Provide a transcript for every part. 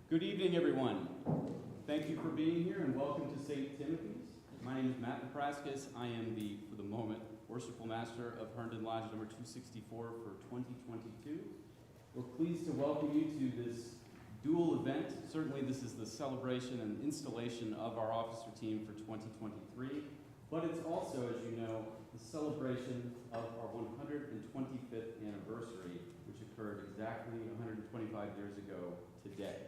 Good evening, everyone. Thank you for being here and welcome to St. Timothy's. My name is Matt Nebraskis. I am for the moment, Worshipful Master of Herndon Lodge number 264 for 2022. We're pleased to welcome you to this dual event. Certainly this is the celebration and installation of our officer team for 2023, but it's also, as you know, the celebration of our 125th anniversary, which occurred exactly 125 years ago today.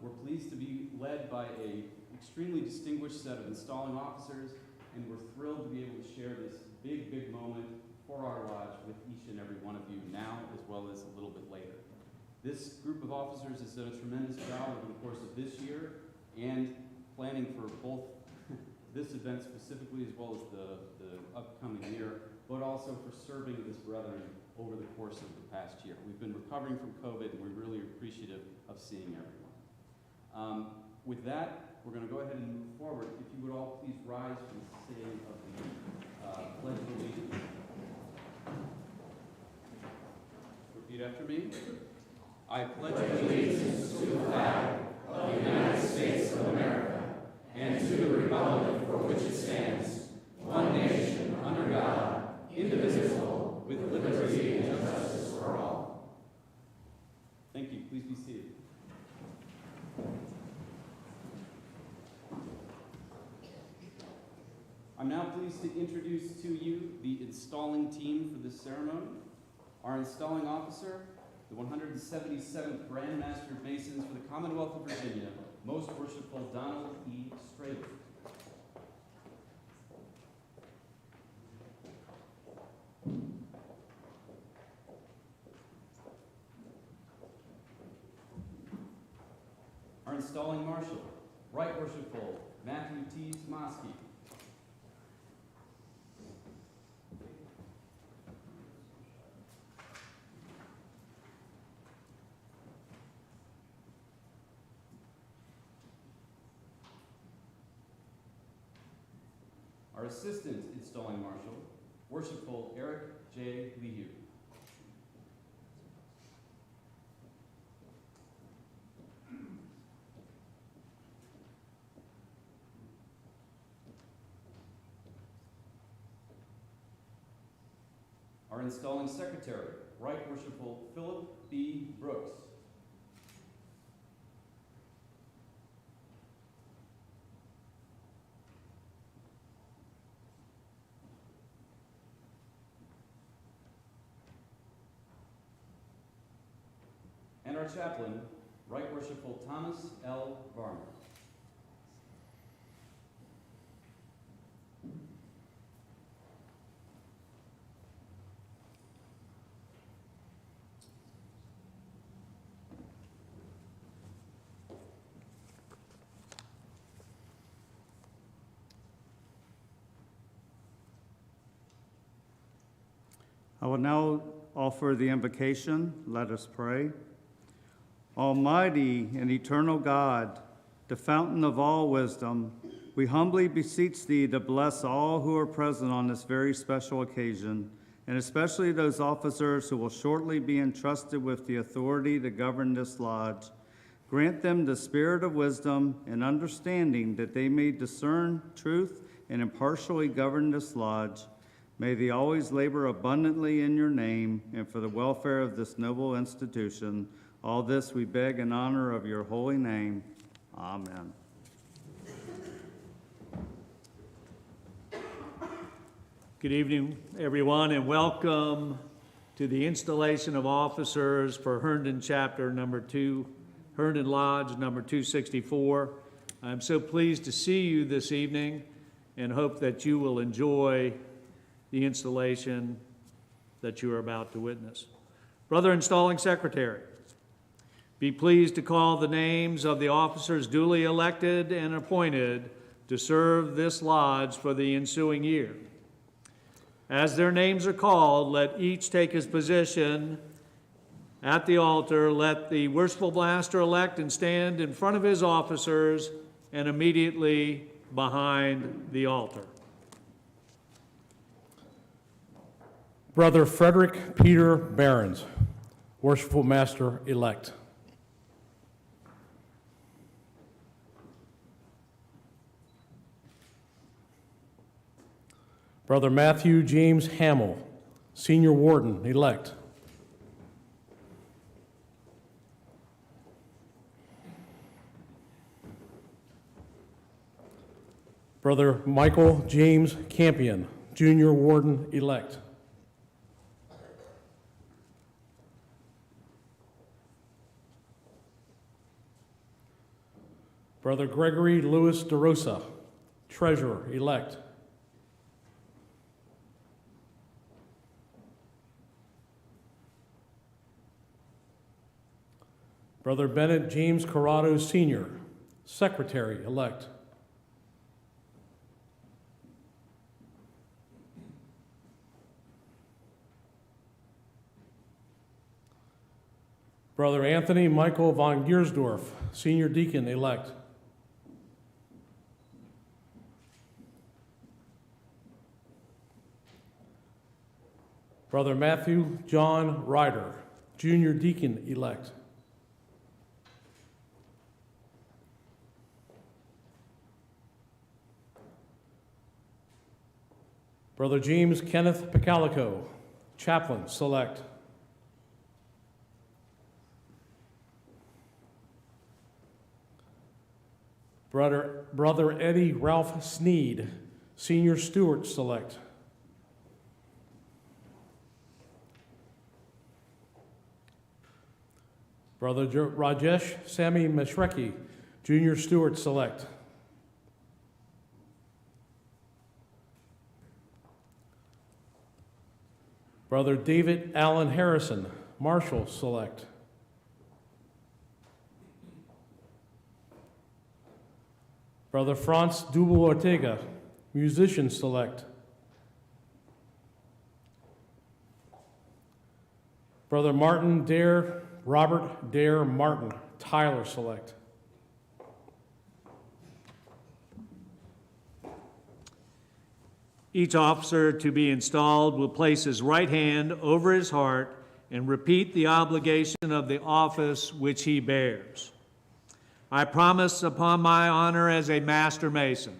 We're pleased to be led by an extremely distinguished set of installing officers, and we're thrilled to be able to share this big moment for our lodge with each and every one of you now, as well as a little bit later. This group of officers has done a tremendous job over the course of this year and planning for both this event specifically as well as the upcoming year, but also for serving this brethren over the course of the past year. We've been recovering from COVID, and we're really appreciative of seeing everyone. With that, we're going to go ahead and move forward. If you would all please rise for the saying of the Pledge of Allegiance. Repeat after me. I pledge allegiance to the flag of the United States of America and to the republic for which it stands, one nation, under God, indivisible, with liberty and justice for all. Thank you. Please be seated. I'm now pleased to introduce to you the installing team for this ceremony. Our installing officer, the 177th Grand Master of Masons for the Commonwealth of Virginia, Most Worshipful Donald E. Strader. Our installing marshal, Right Worshipful Matthew T. Smosky. Our assistant installing marshal, Worshipful Eric J. Lehew. Our installing secretary, Right Worshipful Philip B. Brooks. And our chaplain, Right Worshipful Thomas L. Varner. I will now offer the invocation. Let us pray. Almighty and eternal God, the fountain of all wisdom, we humbly beseech thee to bless all who are present on this very special occasion, and especially those officers who will shortly be entrusted with the authority to govern this lodge. Grant them the spirit of wisdom and understanding that they may discern truth and impartially govern this lodge. May they always labor abundantly in your name and for the welfare of this noble institution. All this we beg in honor of your holy name. Amen. Good evening, everyone, and welcome to the installation of officers for Herndon Chapter number 2, Herndon Lodge number 264. I'm so pleased to see you this evening and hope that you will enjoy the installation that you are about to witness. Brother Installing Secretary, be pleased to call the names of the officers duly elected and appointed to serve this lodge for the ensuing year. As their names are called, let each take his position at the altar. Let the worshipful master elect and stand in front of his officers and immediately behind the altar. Brother Frederick Peter Behrens, Worshipful Master-elect. Brother Matthew James Hamill, Senior Warden-elect. Brother Michael James Campion, Junior Warden-elect. Brother Gregory Lewis DeRosa, Treasurer-elect. Brother Bennett James Corrado Sr., Secretary-elect. Brother Anthony Michael von Giersdorf, Senior Deacon-elect. Brother Matthew John Ryder, Junior Deacon-elect. Brother James Kenneth Picalico, Chaplain Select. Brother Eddie Ralph Sneed, Senior Steward Select. Brother Rajesh Sami Meshreki, Junior Steward Select. Brother David Allen Harrison, Marshal Select. Brother Franz Dubo Ortega, Musician Select. Brother Robert Dare Martin, Tyler Select. Each officer to be installed will place his right hand over his heart and repeat the obligation of the office which he bears. I promise upon my honor as a Master Mason.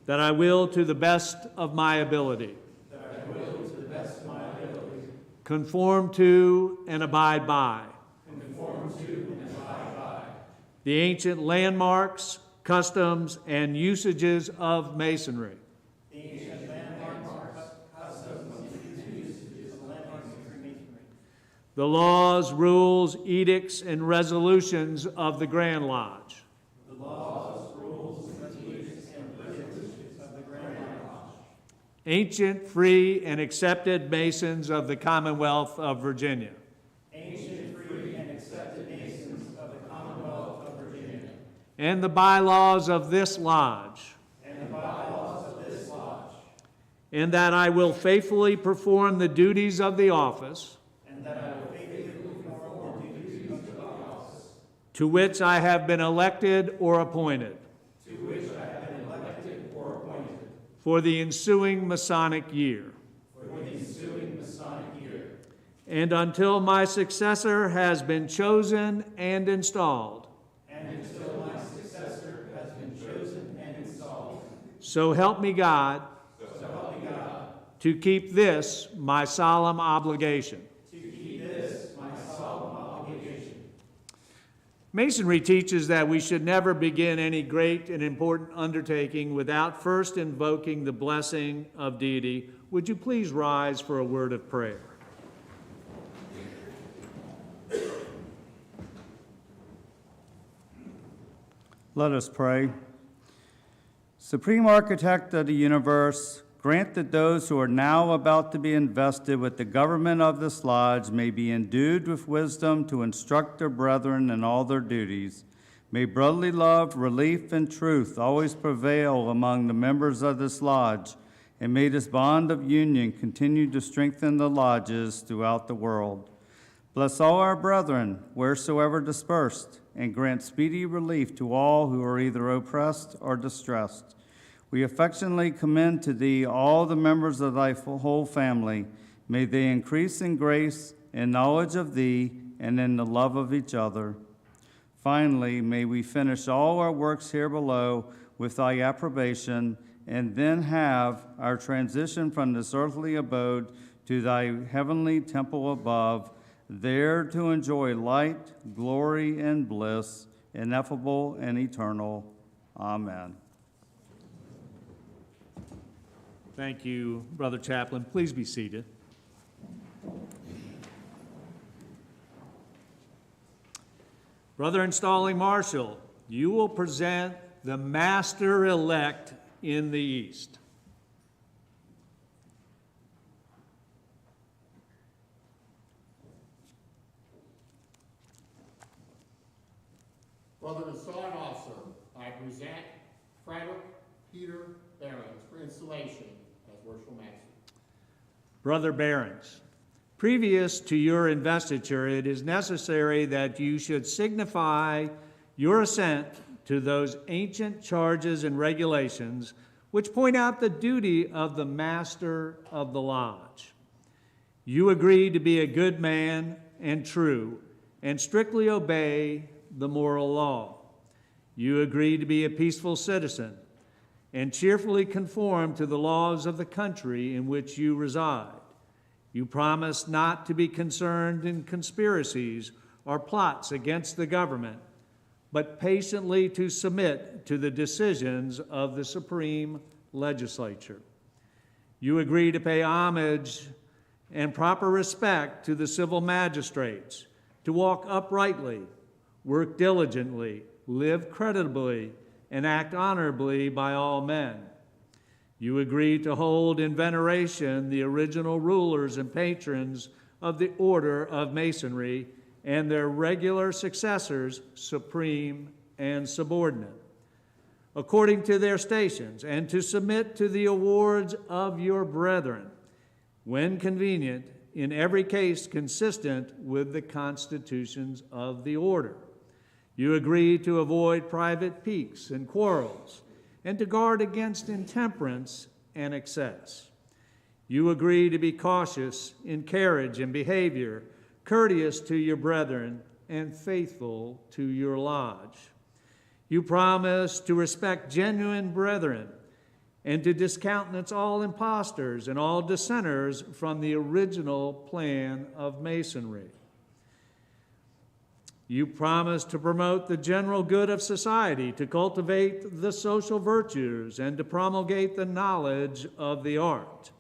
That I will, to the best of my ability. Conform to and abide by. The ancient landmarks, customs, and usages of Masonry. The laws, rules, edicts, and resolutions of the Grand Lodge. Ancient, free, and accepted Masons of the Commonwealth of Virginia. And the bylaws of this lodge. And that I will faithfully perform the duties of the office. To which I have been elected or appointed. For the ensuing Masonic year. And until my successor has been chosen and installed. So help me God. To keep this my solemn obligation. Masonry teaches that we should never begin any great and important undertaking without first invoking the blessing of deity. Would you please rise for a word of prayer? Let us pray. Supreme Architect of the universe, grant that those who are now about to be invested with the government of this lodge may be endued with wisdom to instruct their brethren in all their duties. May brotherly love, relief, and truth always prevail among the members of this lodge, and may this bond of union continue to strengthen the lodges throughout the world. Bless all our brethren, wheresoever dispersed, and grant speedy relief to all who are either oppressed or distressed. We affectionately commend to thee all the members of thy whole family. May they increase in grace and knowledge of thee and in the love of each other. Finally, may we finish all our works here below with thy approbation, and then have our transition from this earthly abode to thy heavenly temple above, there to enjoy light, glory, and bliss, ineffable and eternal. Amen. Thank you, Brother Chaplain. Please be seated. Brother Installing Marshal, you will present the Master-elect in the East. Brother Installing Officer, I present Frederick Peter Behrens for installation as Worshipful Master. Brother Behrens, previous to your investiture, it is necessary that you should signify your assent to those ancient charges and regulations which point out the duty of the Master of the Lodge. You agree to be a good man and true, and strictly obey the moral law. You agree to be a peaceful citizen, and cheerfully conform to the laws of the country in which you reside. You promise not to be concerned in conspiracies or plots against the government, but patiently to submit to the decisions of the Supreme Legislature. You agree to pay homage and proper respect to the civil magistrates, to walk uprightly, work diligently, live creditably, and act honorably by all men. You agree to hold in veneration the original rulers and patrons of the Order of Masonry and their regular successors, supreme and subordinate, according to their stations, and to submit to the awards of your brethren, when convenient, in every case consistent with the constitutions of the order. You agree to avoid private piques and quarrels, and to guard against intemperance and excess. You agree to be cautious in carriage and behavior, courteous to your brethren, and faithful to your lodge. You promise to respect genuine brethren, and to discountenance all impostors and all dissenters from the original plan of Masonry. You promise to promote the general good of society, to cultivate the social virtues, and to promulgate the knowledge of the art.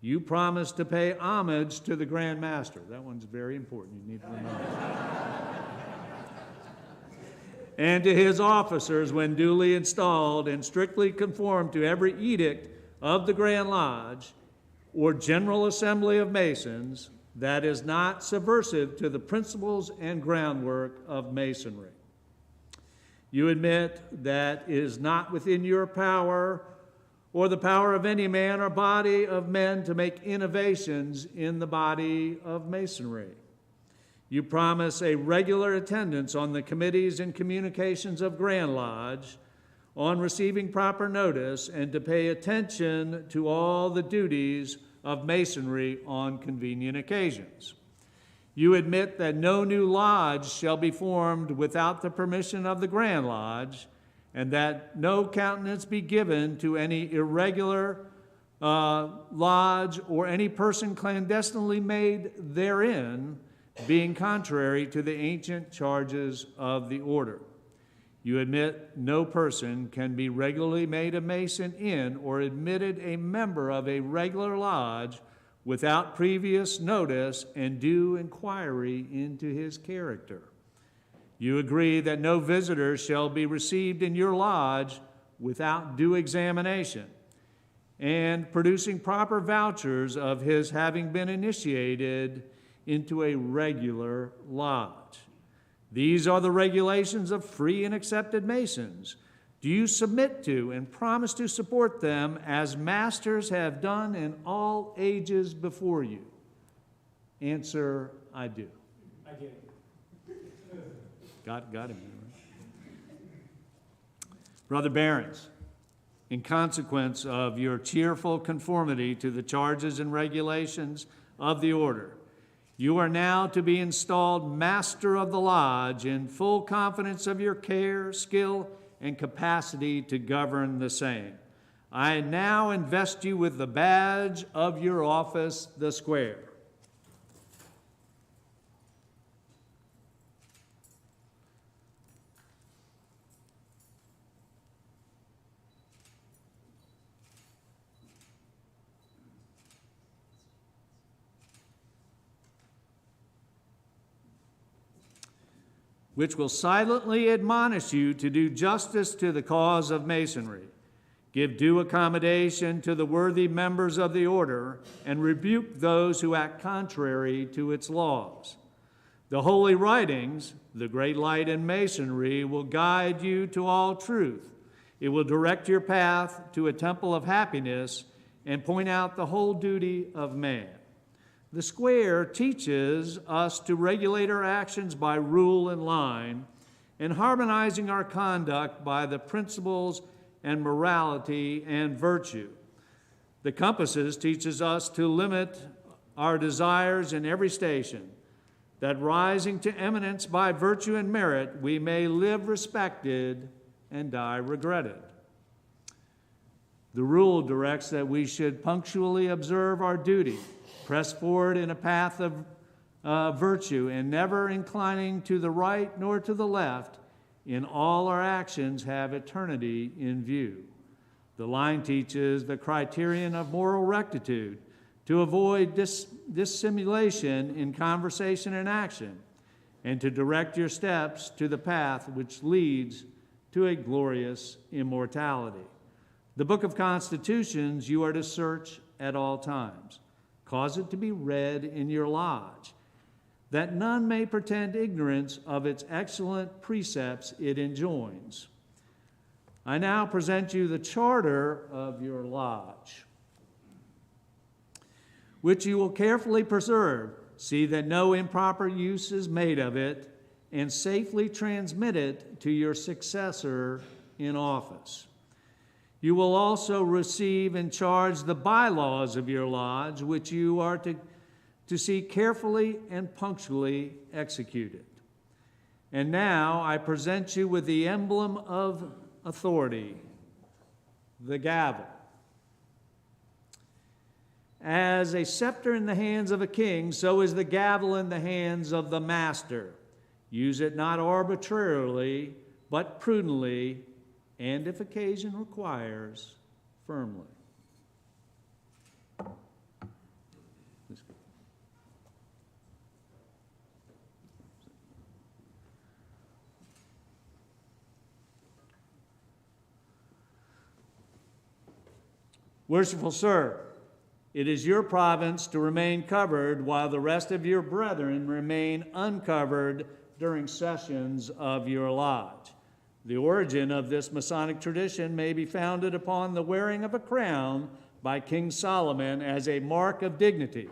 You promise to pay homage to the Grand Master. That one's very important. You need to remember. And to his officers when duly installed, and strictly conform to every edict of the Grand Lodge or General Assembly of Masons that is not subversive to the principles and groundwork of Masonry. You admit that it is not within your power or the power of any man or body of men to make innovations in the body of Masonry. You promise a regular attendance on the committees and communications of Grand Lodge, on receiving proper notice, and to pay attention to all the duties of Masonry on convenient occasions. You admit that no new lodge shall be formed without the permission of the Grand Lodge, and that no countenance be given to any irregular lodge or any person clandestinely made therein, being contrary to the ancient charges of the order. You admit no person can be regularly made a Mason in or admitted a member of a regular lodge without previous notice and due inquiry into his character. You agree that no visitor shall be received in your lodge without due examination and producing proper vouchers of his having been initiated into a regular lodge. These are the regulations of free and accepted Masons. Do you submit to and promise to support them as masters have done in all ages before you? Answer, I do. I do. Got him. Brother Behrens, in consequence of your cheerful conformity to the charges and regulations of the order, you are now to be installed Master of the Lodge in full confidence of your care, skill, and capacity to govern the same. I now invest you with the badge of your office, the square. Which will silently admonish you to do justice to the cause of Masonry, give due accommodation to the worthy members of the order, and rebuke those who act contrary to its laws. The holy writings, the great light in Masonry, will guide you to all truth. It will direct your path to a temple of happiness and point out the whole duty of man. The square teaches us to regulate our actions by rule and line, and harmonizing our conduct by the principles and morality and virtue. The compasses teaches us to limit our desires in every station, that rising to eminence by virtue and merit, we may live respected and die regretted. The rule directs that we should punctually observe our duty, press forward in a path of virtue, and never inclining to the right nor to the left, in all our actions have eternity in view. The line teaches the criterion of moral rectitude, to avoid dissimulation in conversation and action, and to direct your steps to the path which leads to a glorious immortality. The Book of Constitutions you are to search at all times. Cause it to be read in your lodge, that none may pretend ignorance of its excellent precepts it enjoins. I now present you the charter of your lodge, which you will carefully preserve. See that no improper use is made of it, and safely transmit it to your successor in office. You will also receive and charge the bylaws of your lodge, which you are to see carefully and punctually executed. And now I present you with the emblem of authority, the gavel. As a scepter in the hands of a king, so is the gavel in the hands of the master. Use it not arbitrarily, but prudently, and if occasion requires, firmly. Worshipful Sir, it is your province to remain covered while the rest of your brethren remain uncovered during sessions of your lodge. The origin of this Masonic tradition may be founded upon the wearing of a crown by King Solomon as a mark of dignity.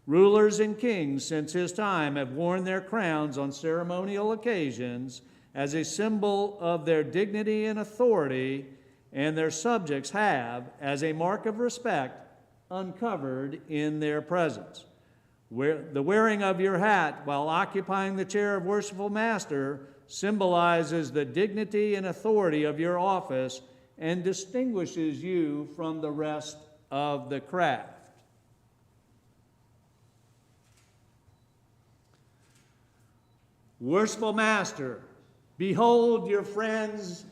Rulers and kings since his time have worn their crowns on ceremonial occasions as a symbol of their dignity and authority, and their subjects have, as a mark of respect, uncovered in their presence. The wearing of your hat while occupying the chair of worshipful master symbolizes the dignity and authority of your office and distinguishes you from the rest of the craft. Worshipful master, behold your friends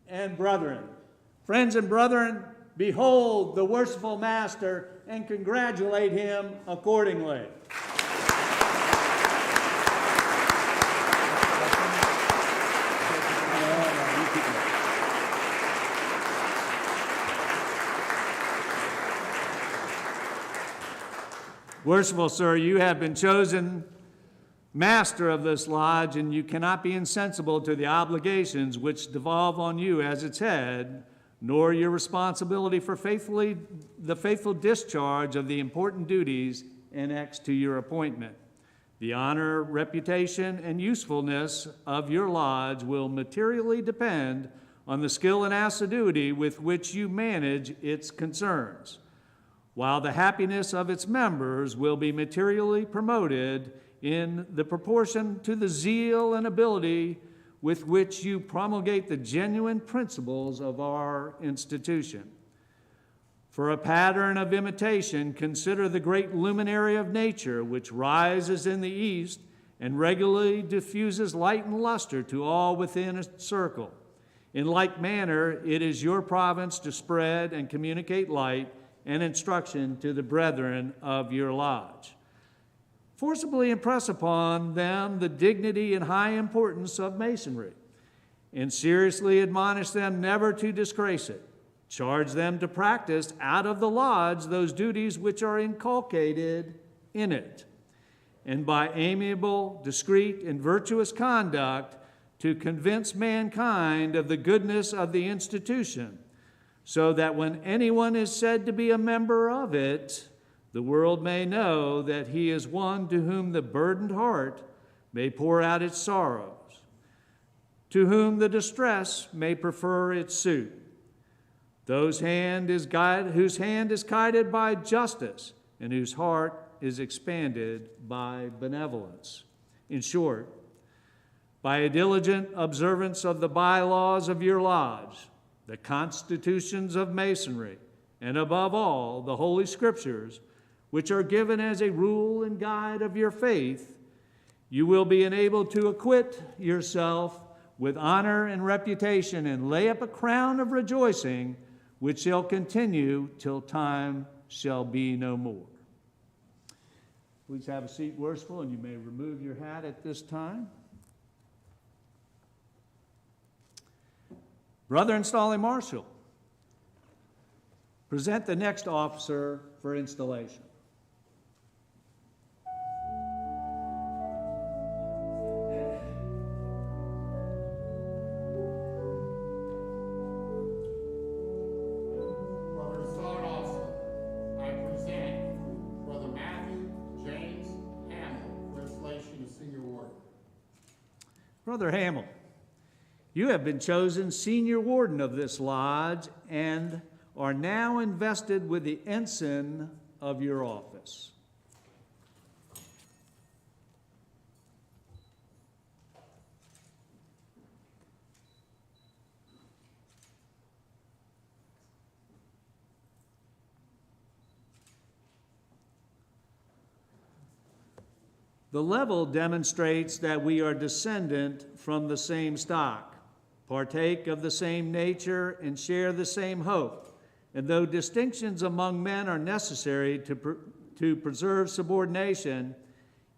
and brethren. Friends and brethren, behold the worshipful master and congratulate him accordingly. Worshipful Sir, you have been chosen master of this lodge, and you cannot be insensible to the obligations which devolve on you as its head, nor your responsibility for the faithful discharge of the important duties annexed to your appointment. The honor, reputation, and usefulness of your lodge will materially depend on the skill and assiduity with which you manage its concerns, while the happiness of its members will be materially promoted in the proportion to the zeal and ability with which you promulgate the genuine principles of our institution. For a pattern of imitation, consider the great luminary of nature, which rises in the east and regularly diffuses light and luster to all within a circle. In like manner, it is your province to spread and communicate light and instruction to the brethren of your lodge. Forcibly impress upon them the dignity and high importance of Masonry, and seriously admonish them never to disgrace it. Charge them to practice out of the lodge those duties which are inculcated in it, and by amiable, discreet, and virtuous conduct to convince mankind of the goodness of the institution, so that when anyone is said to be a member of it, the world may know that he is one to whom the burdened heart may pour out its sorrows, to whom the distress may prefer its suit, whose hand is guided by justice, and whose heart is expanded by benevolence. In short, by a diligent observance of the bylaws of your lodge, the constitutions of Masonry, and above all, the Holy Scriptures, which are given as a rule and guide of your faith, you will be enabled to acquit yourself with honor and reputation and lay up a crown of rejoicing, which shall continue till time shall be no more. Please have a seat, worshipful, and you may remove your hat at this time. Brother Installing Marshal, present the next officer for installation. Brother Installing Officer, I present Brother Matthew James Hamill for installation as Senior Warden. Brother Hamill, you have been chosen senior warden of this lodge and are now invested with the ensign of your office. The level demonstrates that we are descendant from the same stock, partake of the same nature, and share the same hope. And though distinctions among men are necessary to preserve subordination,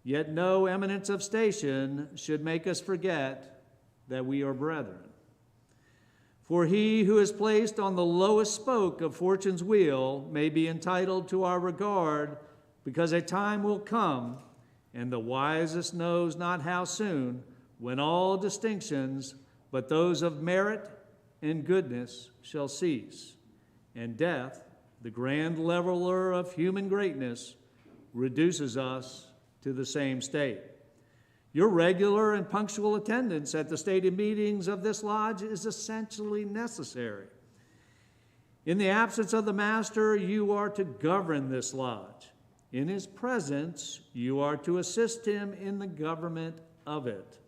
yet no eminence of station should make us forget that we are brethren. For he who is placed on the lowest spoke of fortune's wheel may be entitled to our regard, because a time will come, and the wisest knows not how soon, when all distinctions but those of merit and goodness shall cease, and death, the grand leveler of human greatness, reduces us to the same state. Your regular and punctual attendance at the stated meetings of this lodge is essentially necessary. In the absence of the master, you are to govern this lodge. In his presence, you are to assist him in the government of it.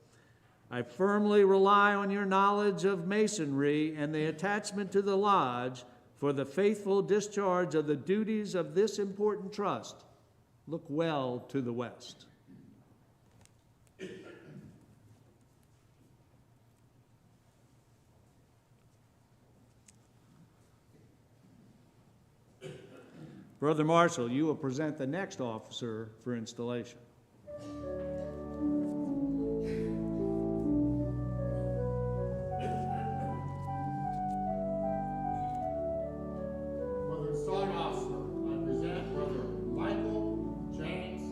I firmly rely on your knowledge of Masonry and the attachment to the lodge for the faithful discharge of the duties of this important trust. Look well to the west. Brother Marshall, you will present the next officer for installation. Brother Installing Officer, I present Brother Michael James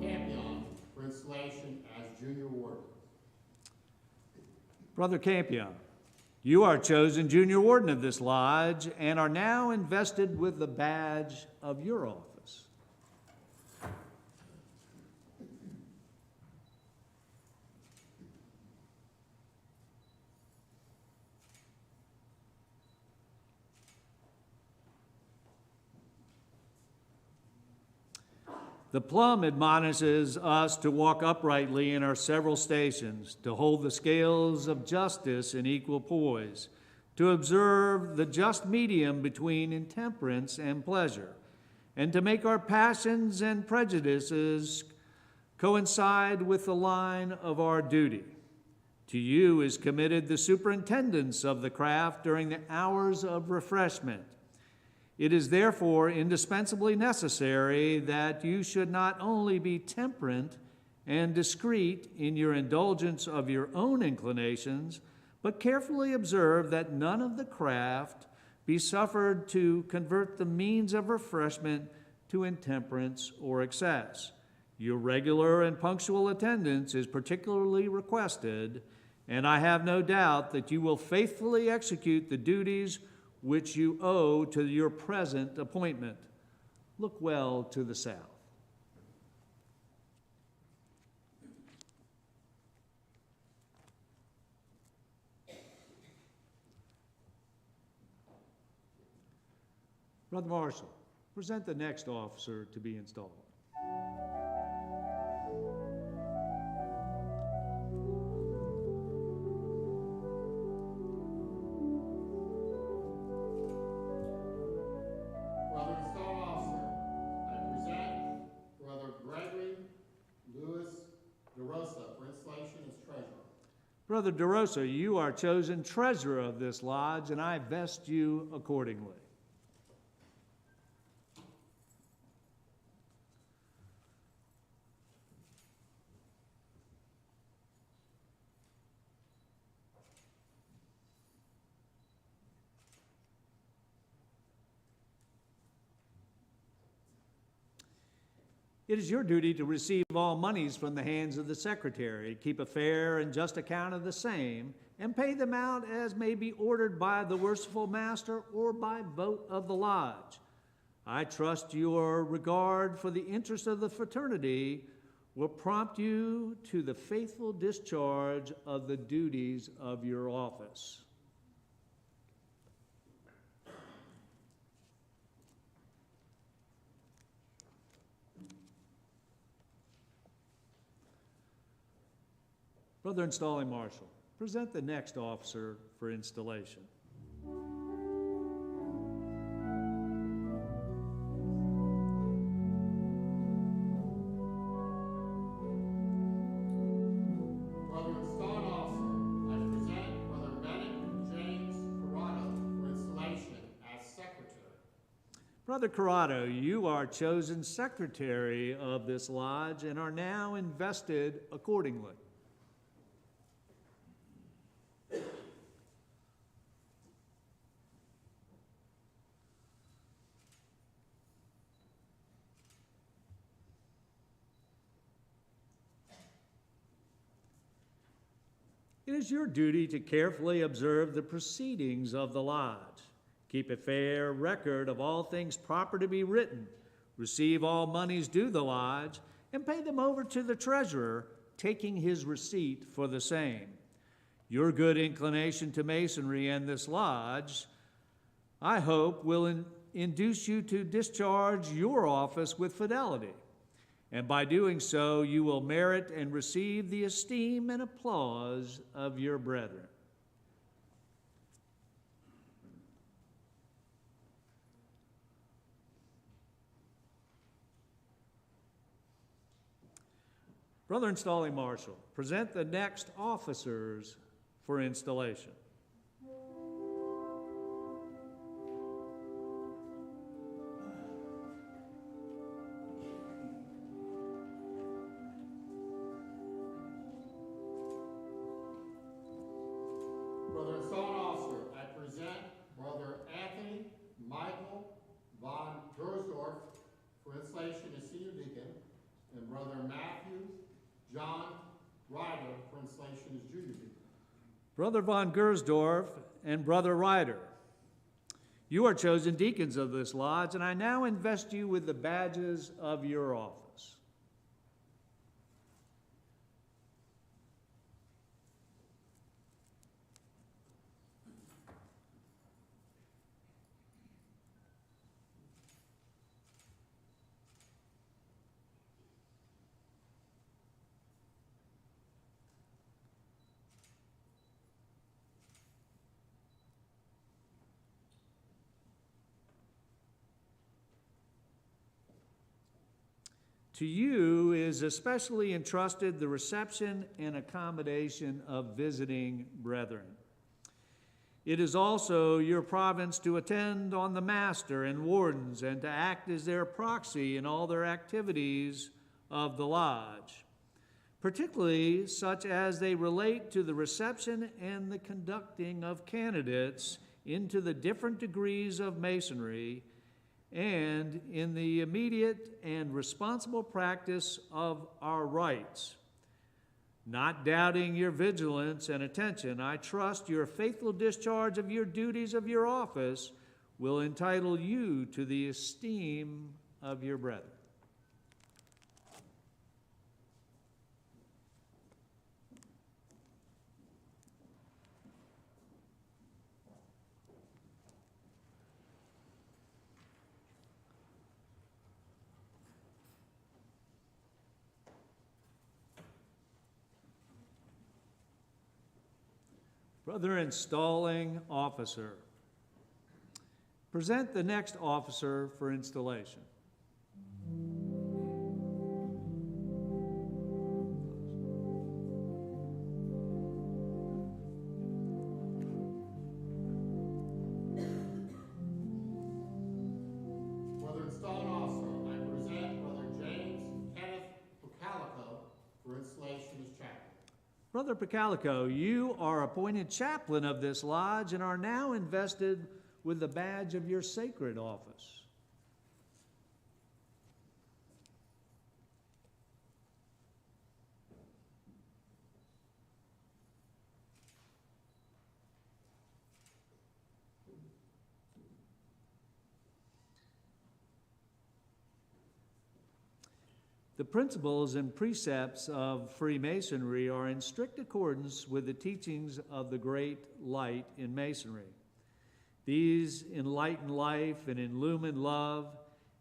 Campion for installation as Junior Warden. Brother Campion, you are chosen junior warden of this lodge and are now invested with the badge of your office. The plumb admonishes us to walk uprightly in our several stations, to hold the scales of justice in equal poise, to observe the just medium between intemperance and pleasure, and to make our passions and prejudices coincide with the line of our duty. To you is committed the superintendence of the craft during the hours of refreshment. It is therefore indispensably necessary that you should not only be temperate and discreet in your indulgence of your own inclinations, but carefully observe that none of the craft be suffered to convert the means of refreshment to intemperance or excess. Your regular and punctual attendance is particularly requested, and I have no doubt that you will faithfully execute the duties which you owe to your present appointment. Look well to the south. Brother Marshall, present the next officer to be installed. Brother Installed Officer, I present Brother Gregory Louis DeRosa for installation as treasurer. Brother DeRosa, you are chosen treasurer of this lodge, and I vest you accordingly. It is your duty to receive all monies from the hands of the secretary, keep a fair and just account of the same, and pay them out as may be ordered by the worshipful master or by vote of the lodge. I trust your regard for the interest of the fraternity will prompt you to the faithful discharge of the duties of your office. Brother Installing Marshal, present the next officer for installation. Brother Installed Officer, I present Brother Bennett James Corrado for installation as secretary. Brother Corrado, you are chosen secretary of this lodge and are now invested accordingly. It is your duty to carefully observe the proceedings of the lodge, keep a fair record of all things proper to be written, receive all monies due the lodge, and pay them over to the treasurer, taking his receipt for the same. Your good inclination to masonry and this lodge, I hope, will induce you to discharge your office with fidelity. And by doing so, you will merit and receive the esteem and applause of your brethren. Brother Installing Marshal, present the next officers for installation. Brother Installed Officer, I present Brother Anthony Michael von Gersdorf for installation as senior deacon, and Brother Matthew John Ryder for installation as junior deacon. Brother von Gersdorf and Brother Ryder, you are chosen deacons of this lodge, and I now invest you with the badges of your office. To you is especially entrusted the reception and accommodation of visiting brethren. It is also your province to attend on the master and wardens and to act as their proxy in all their activities of the lodge, particularly such as they relate to the reception and the conducting of candidates into the different degrees of Masonry and in the immediate and responsible practice of our rites. Not doubting your vigilance and attention, I trust your faithful discharge of your duties of your office will entitle you to the esteem of your brethren. Brother installing officer. Present the next officer for installation. Brother installing officer, I present Brother James Kenneth Pucalico for installation as chaplain. Brother Picalico, you are appointed chaplain of this lodge and are now invested with the badge of your sacred office. The principles and precepts of Freemasonry are in strict accordance with the teachings of the great light in Masonry. These enlighten life and illumine love,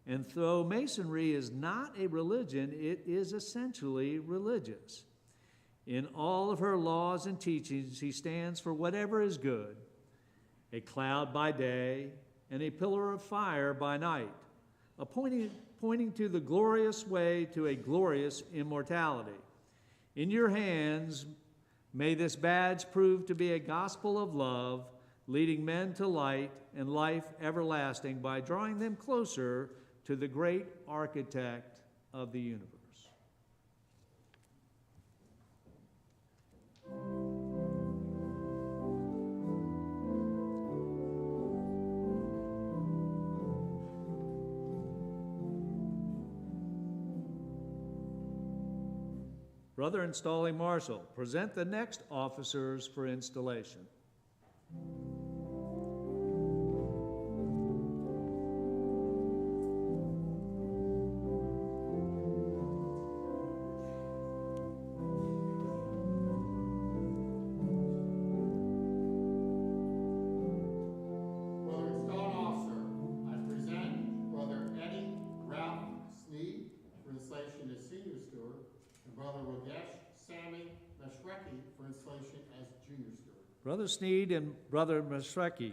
and though Masonry is not a religion, it is essentially religious. In all of her laws and teachings, he stands for whatever is good, a cloud by day and a pillar of fire by night, pointing to the glorious way to a glorious immortality. In your hands, may this badge prove to be a gospel of love, leading men to light and life everlasting by drawing them closer to the great architect of the universe. Brother installing marshal, present the next officers for installation. Brother installing officer, I present Brother Eddie Ralph Sneed for installation as senior steward, and Brother Ragesh Sammy Mashrecki for installation as junior steward. Brother Sneed and Brother Masrecki,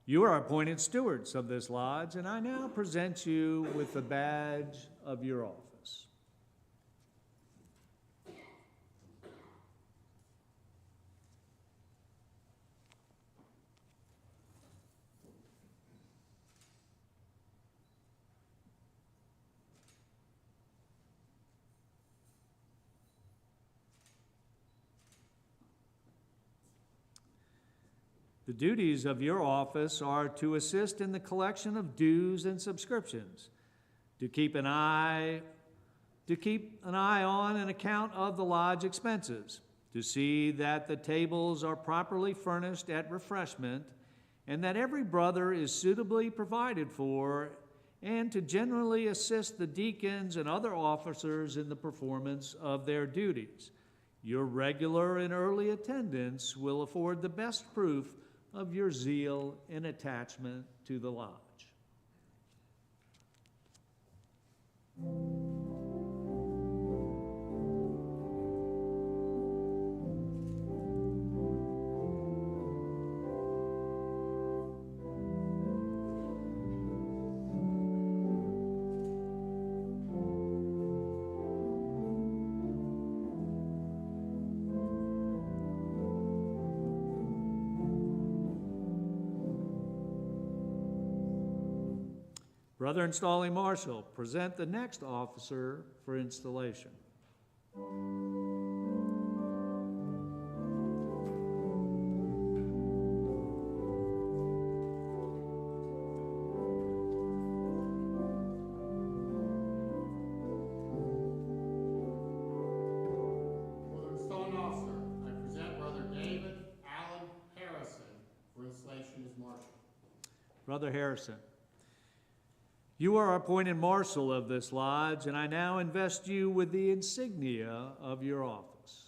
you are appointed stewards of this lodge, and I now present you with the badge of your office. The duties of your office are to assist in the collection of dues and subscriptions, to keep an eye on an account of the lodge expenses, to see that the tables are properly furnished at refreshment, and that every brother is suitably provided for, and to generally assist the deacons and other officers in the performance of their duties. Your regular and early attendance will afford the best proof of your zeal and attachment to the lodge. Brother Installing Marshal, present the next officer for installation. For the installing officer, I present Brother David Allen Harrison for installation as marshal. Brother Harrison, you are appointed marshal of this lodge, and I now invest you with the insignia of your office.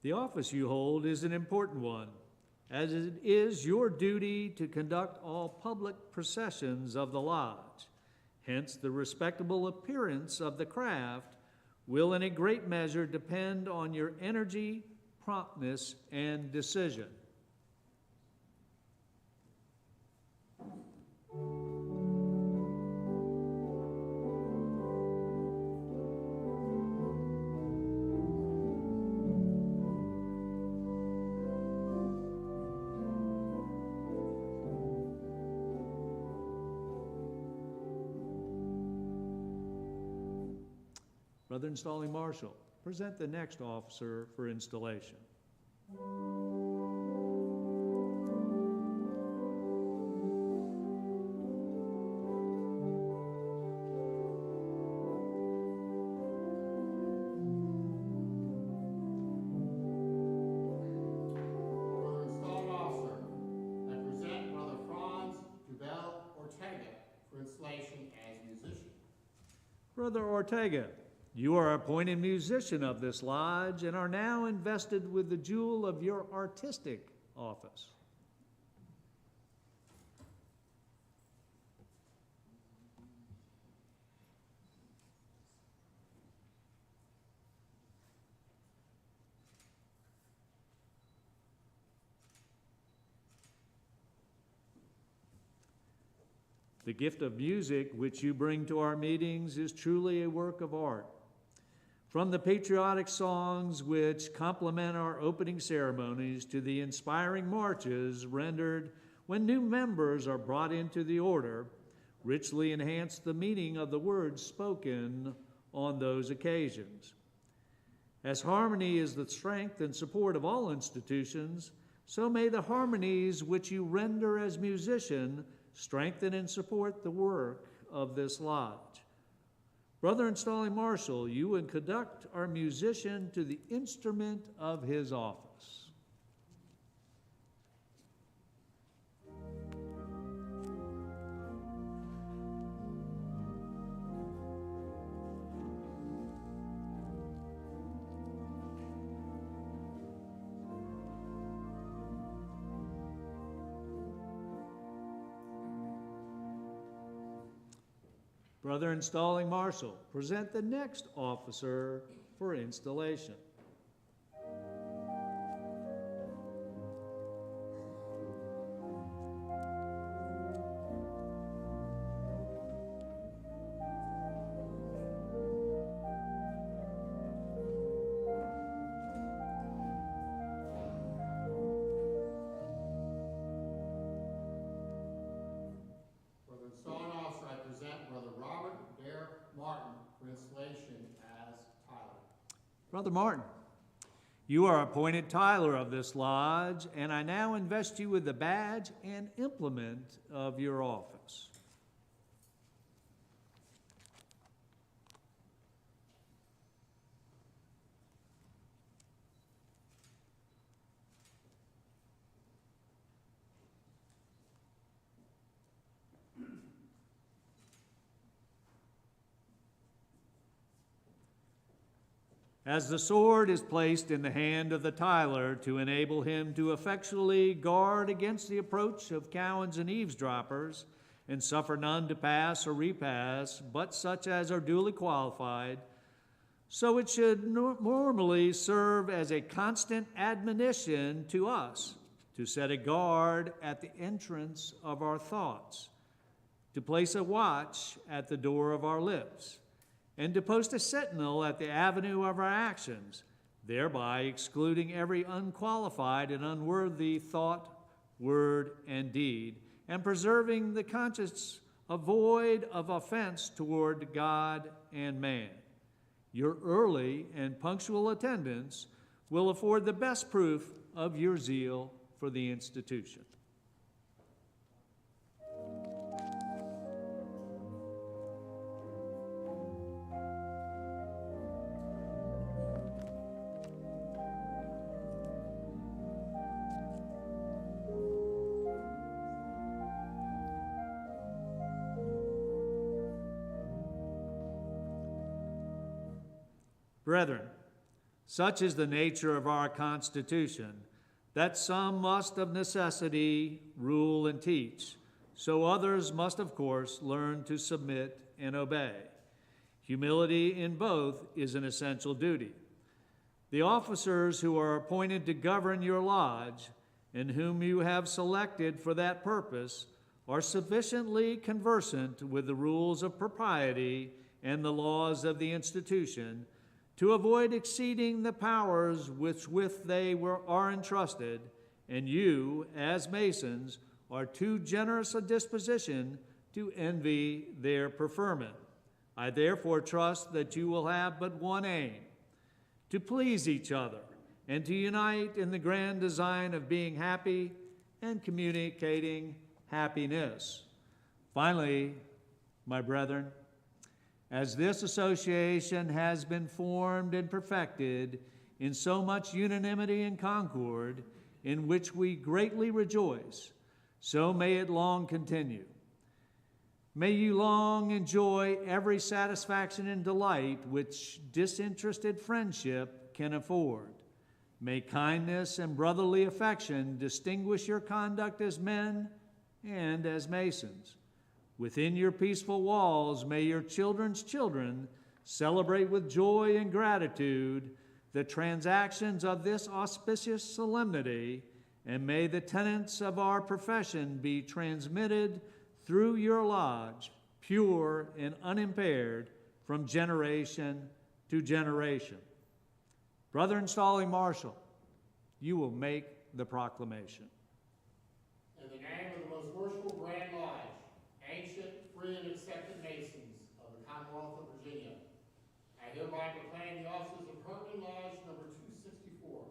The office you hold is an important one, as it is your duty to conduct all public processions of the lodge. Hence, the respectable appearance of the craft will in a great measure depend on your energy, promptness, and decision. Brother Installing Marshal, present the next officer for installation. For the installing officer, I present Brother Franz Jubel Ortega for installation as musician. Brother Ortega, you are appointed musician of this lodge and are now invested with the jewel of your artistic office. The gift of music which you bring to our meetings is truly a work of art. From the patriotic songs which complement our opening ceremonies to the inspiring marches rendered when new members are brought into the order, richly enhance the meaning of the words spoken on those occasions. As harmony is the strength and support of all institutions, so may the harmonies which you render as musician strengthen and support the work of this lodge. Brother Installing Marshal, you would conduct our musician to the instrument of his office. Brother Installing Marshal, present the next officer for installation. For the installing officer, I present Brother Robert Dare Martin for installation as Tyler. Brother Martin, you are appointed Tyler of this lodge, and I now invest you with the badge and implement of your office. As the sword is placed in the hand of the Tyler to enable him to effectually guard against the approach of cowens and eavesdroppers, and suffer none to pass or repass, but such as are duly qualified, So it should normally serve as a constant admonition to us to set a guard at the entrance of our thoughts, to place a watch at the door of our lips, and to post a sentinel at the avenue of our actions, thereby excluding every unqualified and unworthy thought, word, and deed, and preserving the conscience void of offense toward God and man. Your early and punctual attendance will afford the best proof of your zeal for the institution. Brethren, such is the nature of our Constitution, that some must of necessity rule and teach, so others must of course learn to submit and obey. Humility in both is an essential duty. The officers who are appointed to govern your lodge and whom you have selected for that purpose are sufficiently conversant with the rules of propriety and the laws of the institution to avoid exceeding the powers with they are entrusted, and you, as Masons, are too generous a disposition to envy their preferment. I therefore trust that you will have but one aim, to please each other, and to unite in the grand design of being happy and communicating happiness. Finally, my brethren, as this association has been formed and perfected in so much unanimity and concord, in which we greatly rejoice, so may it long continue. May you long enjoy every satisfaction and delight which disinterested friendship can afford. May kindness and brotherly affection distinguish your conduct as men and as Masons. Within your peaceful walls, may your children's children celebrate with joy and gratitude the transactions of this auspicious solemnity, and may the tenets of our profession be transmitted through your lodge, pure and unimpaired, from generation to generation. Brother Installing Marshal, you will make the proclamation. In the name of the most worshipful Grand Lodge, ancient, free, and accepted Masons of the Commonwealth of Virginia, I hereby proclaim the officers of Herndon Lodge number 264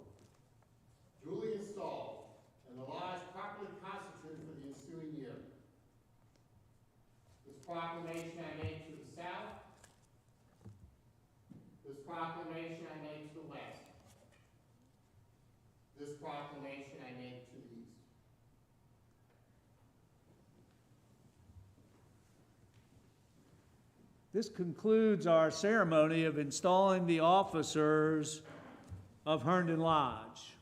duly installed and the lodge properly constituted for the ensuing year. This proclamation I make to the south. This proclamation I make to the west. This proclamation I make to the east. This concludes our ceremony of installing the officers of Herndon Lodge.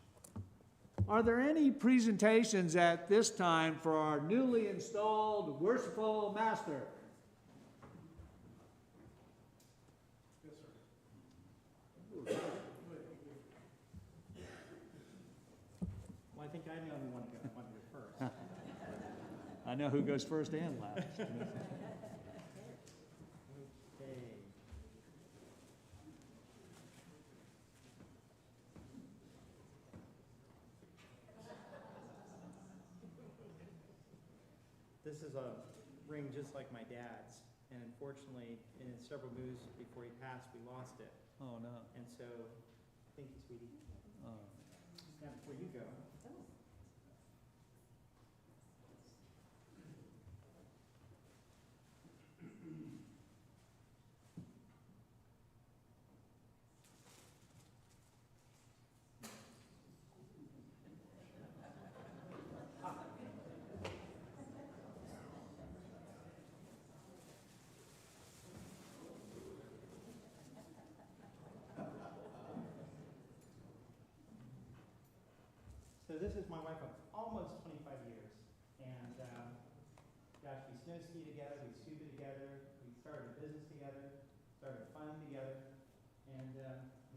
Are there any presentations at this time for our newly installed worshipful master? Yes, sir. Well, I think I'm the only one who wanted to go first. I know who goes first and last. Okay. This is a ring just like my dad's, and unfortunately, in several moves before he passed, we lost it. Oh, no. And so, thank you, sweetie. Oh. Now, before you go. So this is my wife of almost 25 years, and gosh, we snow ski together, we scuba together, we started a business together, started a fund together, and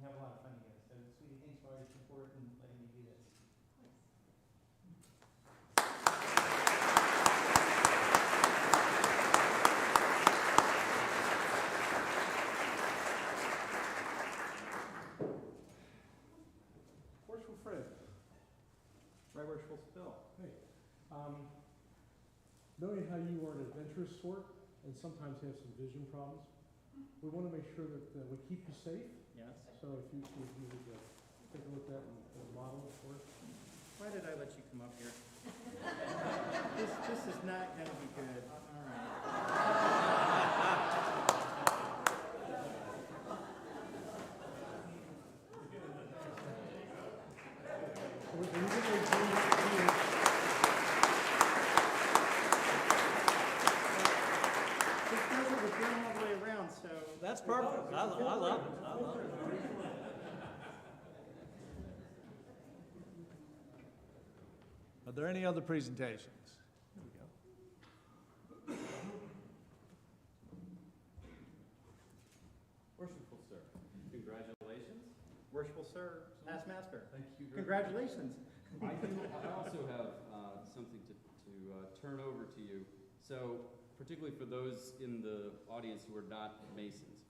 have a lot of fun together. So, sweetie, thanks for all your support and letting me do this. Worshipful Fred, Right worshipful Bill. knowing how you are an adventurous sort and sometimes have some vision problems, we want to make sure that we keep you safe. Yes. So if you would take a look at that and model it for us. Why did I let you come up here? This is not going to be good. All right. When you get those green keys, This does it with going all the way around, so. That's perfect. I love it. I love it. Are there any other presentations? Here we go. Worshipful sir, congratulations. Worshipful Sir, past master. Thank you. Congratulations. I also have something to turn over to you. So, particularly for those in the audience who are not Masons,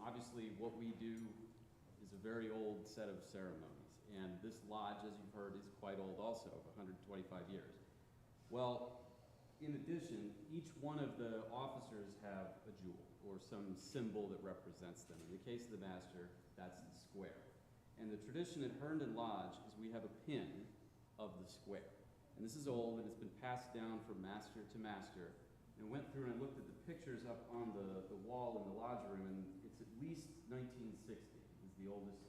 obviously what we do is a very old set of ceremonies. And this lodge, as you've heard, is quite old also, 125 years. Well, in addition, each one of the officers have a jewel or some symbol that represents them. In the case of the master, that's the square. And the tradition at Herndon Lodge is we have a pin of the square. And this is old, and it's been passed down from master to master. And I went through and I looked at the pictures up on the wall in the lodge room, and it's at least 1960 is the oldest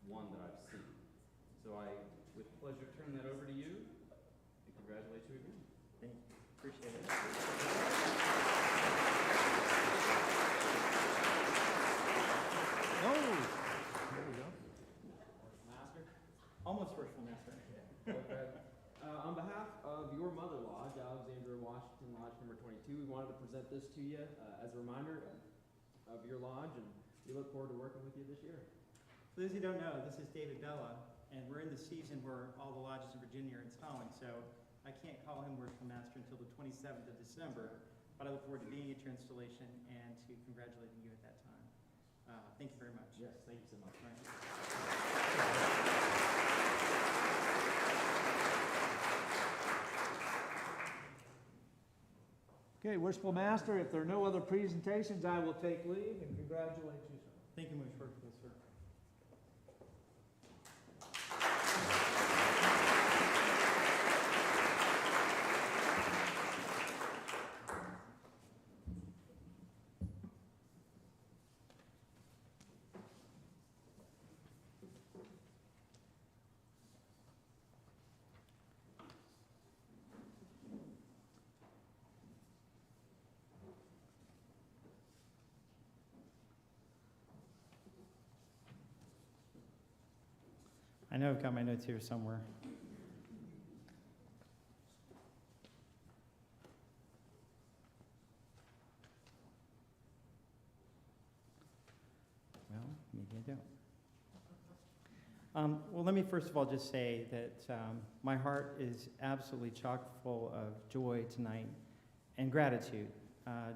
one that I've seen. So I, with pleasure, turn that over to you and congratulate you again. Thank you. Appreciate it. Oh, there we go. Master. Almost worshipful master. On behalf of your mother lodge, Alexandra Washington Lodge number 22, we wanted to present this to you as a reminder of your lodge, and we look forward to working with you this year. For those who don't know, this is David Bella, and we're in the season where all the lodges in Virginia are installing, so I can't call him worshipful master until the 27th of December, but I look forward to being at your installation and to congratulating you at that time. Thank you very much. Yes, thank you so much. All right. Okay, Worshipful Master, if there are no other presentations, I will take leave and congratulate you, sir. Thank you, most worshipful sir. I know I've got my notes here somewhere. Well, maybe I don't. Well, let me first of all just say that my heart is absolutely chock full of joy tonight and gratitude.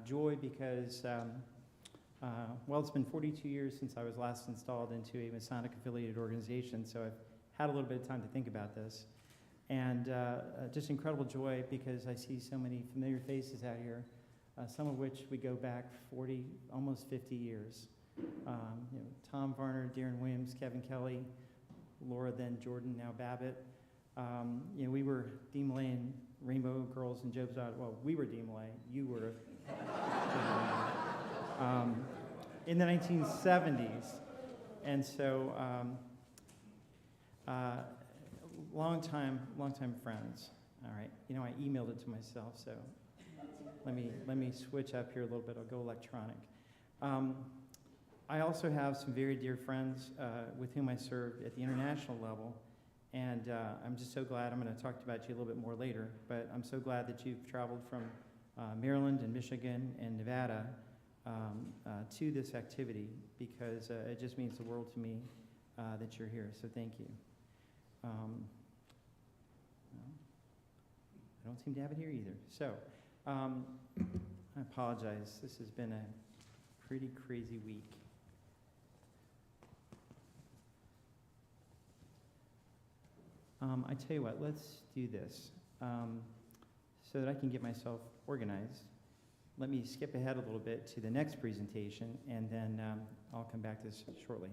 Joy because, well, it's been 42 years since I was last installed into a Masonic affiliated organization, so I've had a little bit of time to think about this. And just incredible joy because I see so many familiar faces out here, some of which we go back 40, almost 50 years. Tom Varner, Darren Williams, Kevin Kelly, Laura, then Jordan, now Babbitt. We were Dee Malay and Rainbow Girls and Job's Daughter. Well, we were Dee Malay. You were. In the 1970s. And so, long-time friends. All right. I emailed it to myself, so let me switch up here a little bit. I'll go electronic. I also have some very dear friends with whom I served at the international level, and I'm just so glad. I'm going to talk about you a little bit more later, but I'm so glad that you've traveled from Maryland and Michigan and Nevada to this activity, because it just means the world to me that you're here, so thank you. Well, I don't seem to have it here either. So, I apologize. This has been a pretty crazy week. I tell you what, let's do this. So that I can get myself organized, let me skip ahead a little bit to the next presentation, and then I'll come back to this shortly.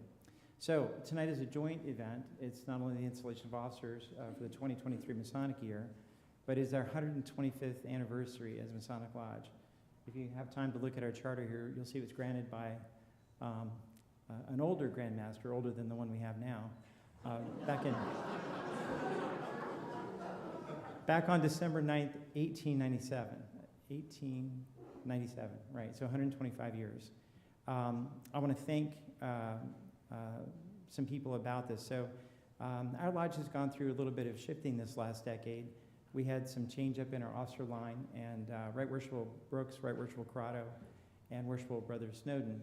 So tonight is a joint event. It's not only the installation of officers for the 2023 Masonic year, but it's our 125th anniversary as Masonic Lodge. If you have time to look at our charter here, you'll see it was granted by an older Grand Master, older than the one we have now, back on December 9th, 1897. 1897, right, so 125 years. I want to thank some people about this. So our lodge has gone through a little bit of shifting this last decade. We had some change up in our officer line, and Right Worshipful Brooks, Right Worshipful Corrado, and Worshipful Brother Snowden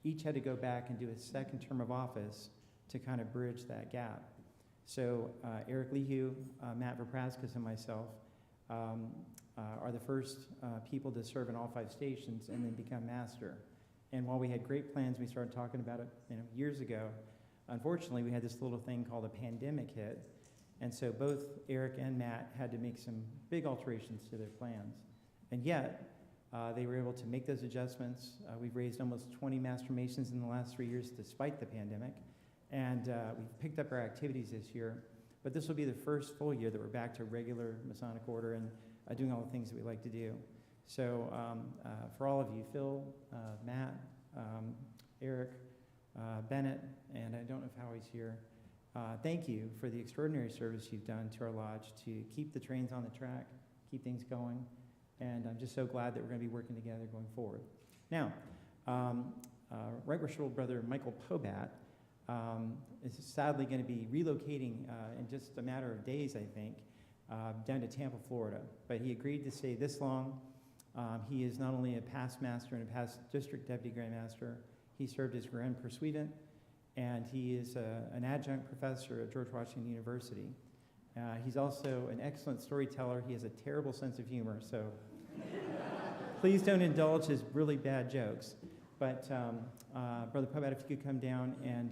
each had to go back and do a second term of office to kind of bridge that gap. So Eric Lehue, Matt Verpraskas, and myself are the first people to serve in all 5 stations and then become master. And while we had great plans, we started talking about it years ago, unfortunately we had this little thing called a pandemic hit, and so both Eric and Matt had to make some big alterations to their plans. And yet, they were able to make those adjustments. We've raised almost 20 Master Masons in the last 3 years despite the pandemic, and we've picked up our activities this year, but this will be the first full year that we're back to regular Masonic order and doing all the things that we like to do. So for all of you, Phil, Matt, Eric, Bennett, and I don't know if Howie's here, thank you for the extraordinary service you've done to our lodge to keep the trains on the track, keep things going, and I'm just so glad that we're going to be working together going forward. Now, Right Worshipful Brother Michael Pobat is sadly going to be relocating in just a matter of days, I think, down to Tampa, Florida. But he agreed to stay this long. He is not only a past master and a past district deputy grand master, he served as grand pursuivant, and he is an adjunct professor at George Washington University. He's also an excellent storyteller. He has a terrible sense of humor, so please don't indulge his really bad jokes. But Brother Pobat, if you could come down and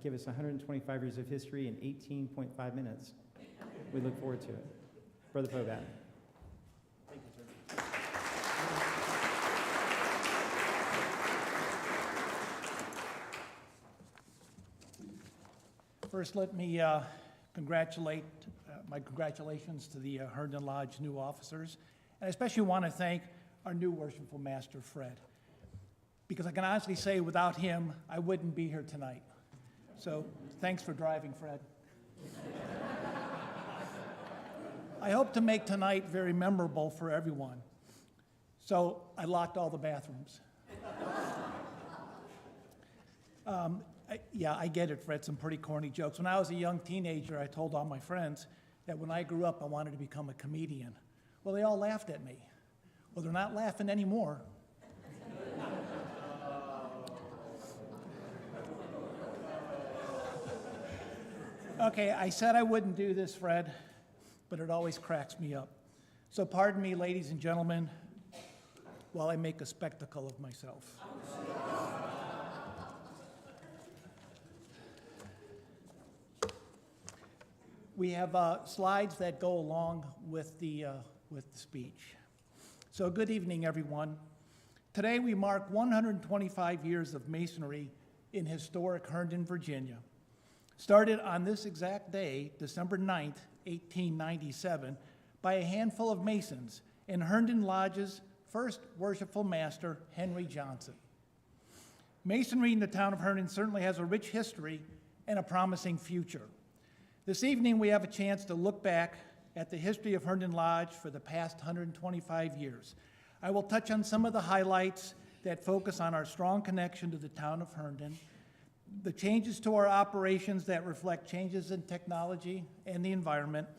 give us 125 years of history in 18.5 minutes, we look forward to it. Brother Pobat. Thank you, sir. First, let me congratulate, my congratulations to the Herndon Lodge new officers. And I especially want to thank our new Worshipful Master, Fred, because I can honestly say without him, I wouldn't be here tonight. So thanks for driving, Fred. I hope to make tonight very memorable for everyone. So I locked all the bathrooms. Yeah, I get it, Fred, some pretty corny jokes. When I was a young teenager, I told all my friends that when I grew up, I wanted to become a comedian. Well, they all laughed at me. Well, they're not laughing anymore. Okay, I said I wouldn't do this, Fred, but it always cracks me up. So pardon me, ladies and gentlemen, while I make a spectacle of myself. We have slides that go along with the speech. So good evening, everyone. Today we mark 125 years of Masonry in historic Herndon, Virginia. Started on this exact day, December 9th, 1897, by a handful of Masons in Herndon Lodge's first worshipful master, Henry Johnson. Masonry in the town of Herndon certainly has a rich history and a promising future. This evening, we have a chance to look back at the history of Herndon Lodge for the past 125 years. I will touch on some of the highlights that focus on our strong connection to the town of Herndon, the changes to our operations that reflect changes in technology and the environment,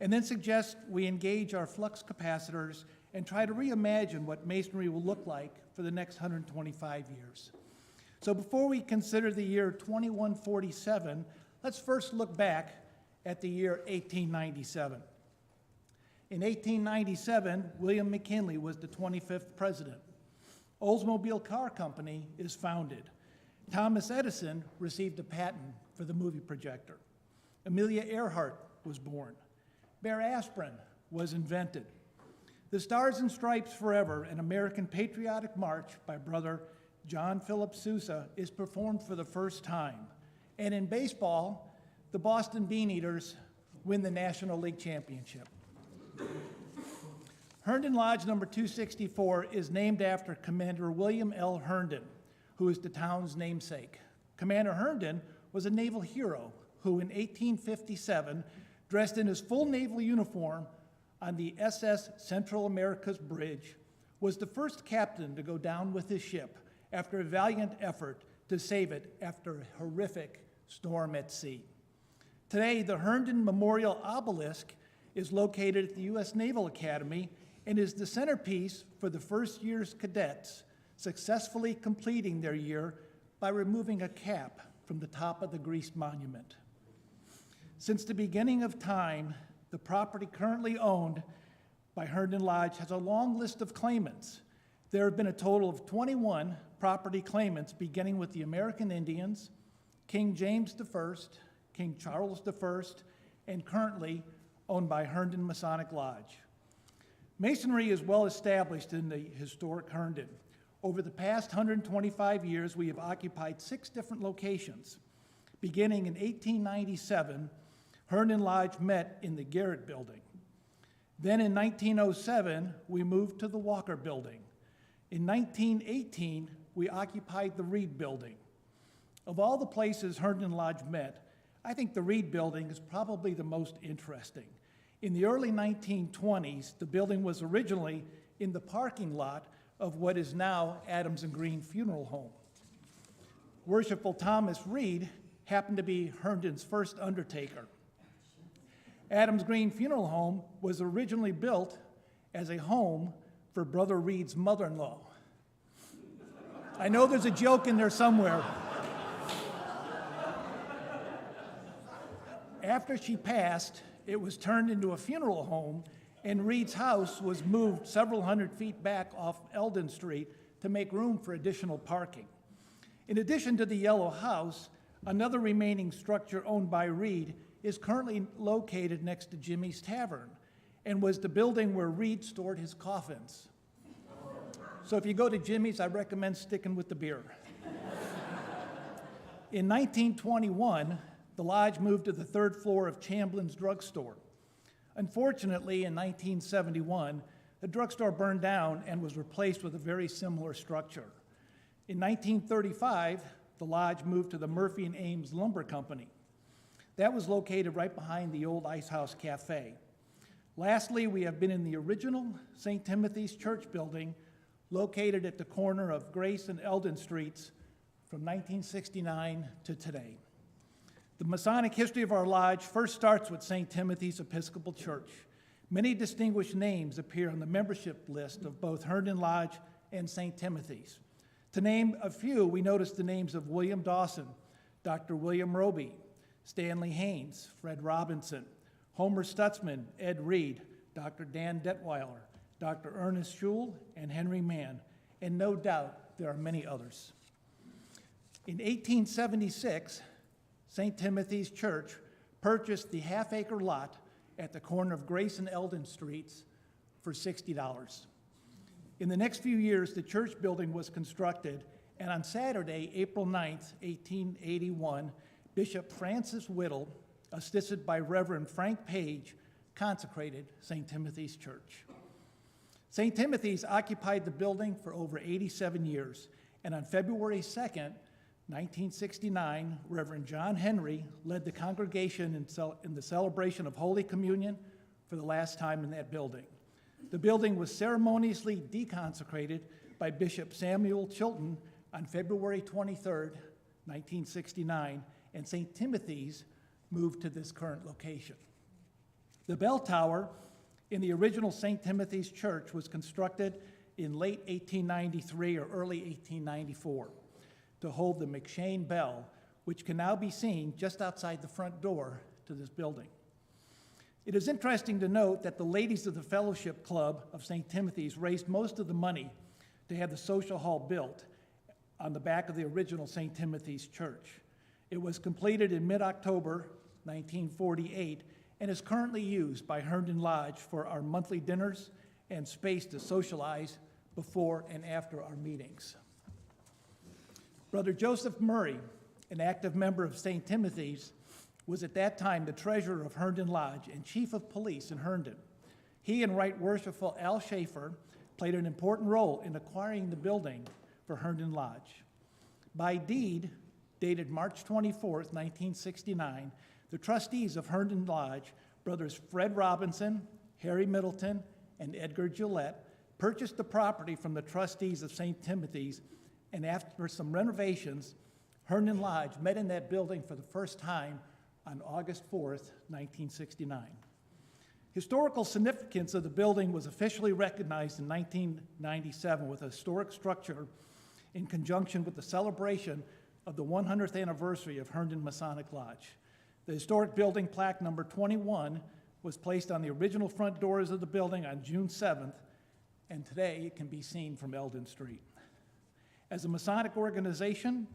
and then suggest we engage our flux capacitors and try to reimagine what Masonry will look like for the next 125 years. So before we consider the year 2147, let's first look back at the year 1897. In 1897, William McKinley was the 25th president. Oldsmobile Car Company is founded. Thomas Edison received a patent for the movie projector. Amelia Earhart was born. Bear aspirin was invented. The Stars and Stripes Forever, an American patriotic march by Brother John Philip Sousa, is performed for the first time. And in baseball, the Boston Beaneaters win the National League Championship. Herndon Lodge number 264 is named after Commander William L. Herndon, who is the town's namesake. Commander Herndon was a naval hero who in 1857, dressed in his full naval uniform on the SS Central America's Bridge, was the first captain to go down with his ship after a valiant effort to save it after a horrific storm at sea. Today, the Herndon Memorial Obelisk is located at the U.S. Naval Academy and is the centerpiece for the first year's cadets successfully completing their year by removing a cap from the top of the greased monument. Since the beginning of time, the property currently owned by Herndon Lodge has a long list of claimants. There have been a total of 21 property claimants, beginning with the American Indians, King James I, King Charles I, and currently owned by Herndon Masonic Lodge. Masonry is well established in the historic Herndon. Over the past 125 years, we have occupied 6 different locations. Beginning in 1897, Herndon Lodge met in the Garrett Building. Then in 1907, we moved to the Walker Building. In 1918, we occupied the Reed Building. Of all the places Herndon Lodge met, I think the Reed Building is probably the most interesting. In the early 1920s, the building was originally in the parking lot of what is now Adams and Green Funeral Home. Worshipful Thomas Reed happened to be Herndon's first undertaker. Adams Green Funeral Home was originally built as a home for Brother Reed's mother-in-law. I know there's a joke in there somewhere. After she passed, it was turned into a funeral home, and Reed's house was moved several hundred feet back off Eldon Street to make room for additional parking. In addition to the yellow house, another remaining structure owned by Reed is currently located next to Jimmy's Tavern and was the building where Reed stored his coffins. So if you go to Jimmy's, I recommend sticking with the beer. In 1921, the lodge moved to the 3rd floor of Chamblin's drugstore. Unfortunately, in 1971, the drugstore burned down and was replaced with a very similar structure. In 1935, the lodge moved to the Murphy and Ames Lumber Company. That was located right behind the old Ice House Cafe. Lastly, we have been in the original St. Timothy's Church building, located at the corner of Grace and Eldon Streets from 1969 to today. The Masonic history of our lodge first starts with St. Timothy's Episcopal Church. Many distinguished names appear on the membership list of both Herndon Lodge and St. Timothy's. To name a few, we notice the names of William Dawson, Dr. William Roby, Stanley Haynes, Fred Robinson, Homer Stutzman, Ed Reed, Dr. Dan Detweiler, Dr. Ernest Schul, and Henry Mann, and no doubt there are many others. In 1876, St. Timothy's Church purchased the half-acre lot at the corner of Grace and Eldon Streets for $60. In the next few years, the church building was constructed, and on Saturday, April 9th, 1881, Bishop Francis Whittle, assisted by Reverend Frank Page, consecrated St. Timothy's Church. St. Timothy's occupied the building for over 87 years, and on February 2nd, 1969, Reverend John Henry led the congregation in the celebration of Holy Communion for the last time in that building. The building was ceremoniously deconsecrated by Bishop Samuel Chilton on February 23rd, 1969, and St. Timothy's moved to this current location. The bell tower in the original St. Timothy's Church was constructed in late 1893 or early 1894 to hold the McShane bell, which can now be seen just outside the front door to this building. It is interesting to note that the ladies of the Fellowship Club of St. Timothy's raised most of the money to have the social hall built on the back of the original St. Timothy's Church. It was completed in mid-October 1948 and is currently used by Herndon Lodge for our monthly dinners and space to socialize before and after our meetings. Brother Joseph Murray, an active member of St. Timothy's, was at that time the treasurer of Herndon Lodge and chief of police in Herndon. He and Right Worshipful Al Schaefer played an important role in acquiring the building for Herndon Lodge. By deed, dated March 24th, 1969, the trustees of Herndon Lodge, brothers Fred Robinson, Harry Middleton, and Edgar Gillette, purchased the property from the trustees of St. Timothy's, and after some renovations, Herndon Lodge met in that building for the first time on August 4th, 1969. Historical significance of the building was officially recognized in 1997 with a historic structure in conjunction with the celebration of the 100th anniversary of Herndon Masonic Lodge. The historic building plaque number 21 was placed on the original front doors of the building on June 7th, and today it can be seen from Eldon Street. As a Masonic organization,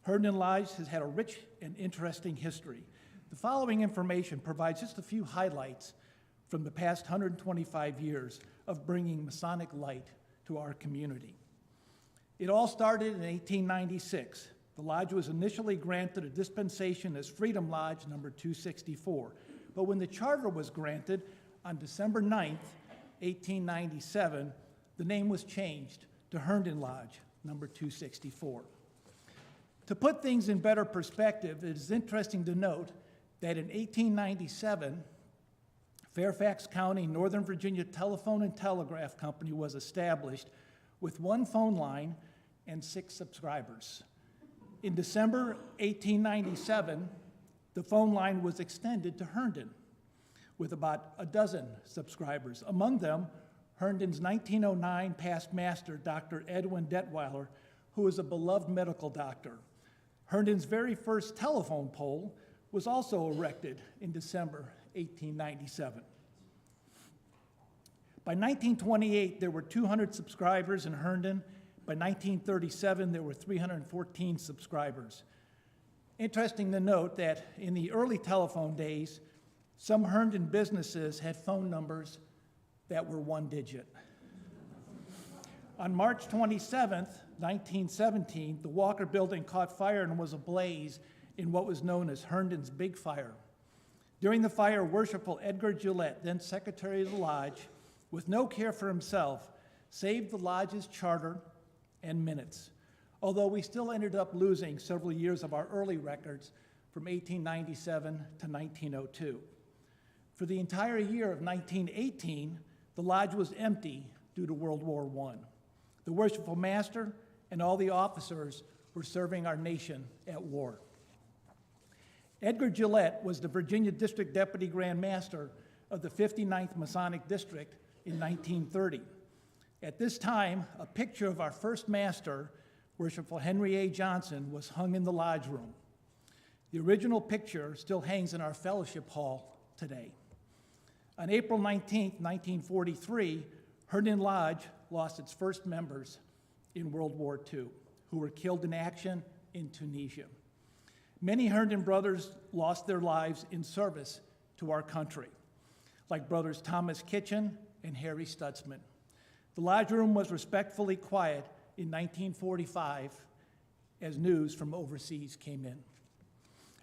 Herndon Lodge has had a rich and interesting history. The following information provides just a few highlights from the past 125 years of bringing Masonic light to our community. It all started in 1896. The lodge was initially granted a dispensation as Freedom Lodge number 264, but when the charter was granted on December 9th, 1897, the name was changed to Herndon Lodge number 264. To put things in better perspective, it is interesting to note that in 1897, Fairfax County, Northern Virginia Telephone and Telegraph Company was established with one phone line and 6 subscribers. In December 1897, the phone line was extended to Herndon with about a dozen subscribers. Among them, Herndon's 1909 past master, Dr. Edwin Detweiler, who was a beloved medical doctor. Herndon's very first telephone pole was also erected in December 1897. By 1928, there were 200 subscribers in Herndon. By 1937, there were 314 subscribers. Interesting to note that in the early telephone days, some Herndon businesses had phone numbers that were 1 digit. On March 27th, 1917, the Walker Building caught fire and was ablaze in what was known as Herndon's Big Fire. During the fire, Worshipful Edgar Gillette, then Secretary of the Lodge, with no care for himself, saved the Lodge's charter and minutes, although we still ended up losing several years of our early records from 1897 to 1902. For the entire year of 1918, the Lodge was empty due to World War I. The Worshipful Master and all the officers were serving our nation at war. Edgar Gillette was the Virginia District Deputy Grand Master of the 59th Masonic District in 1930. At this time, a picture of our first master, Worshipful Henry A. Johnson, was hung in the lodge room. The original picture still hangs in our fellowship hall today. On April 19, 1943, Herndon Lodge lost its first members in World War II, who were killed in action in Tunisia. Many Herndon brothers lost their lives in service to our country, like brothers Thomas Kitchen and Harry Stutzman. The lodge room was respectfully quiet in 1945 as news from overseas came in.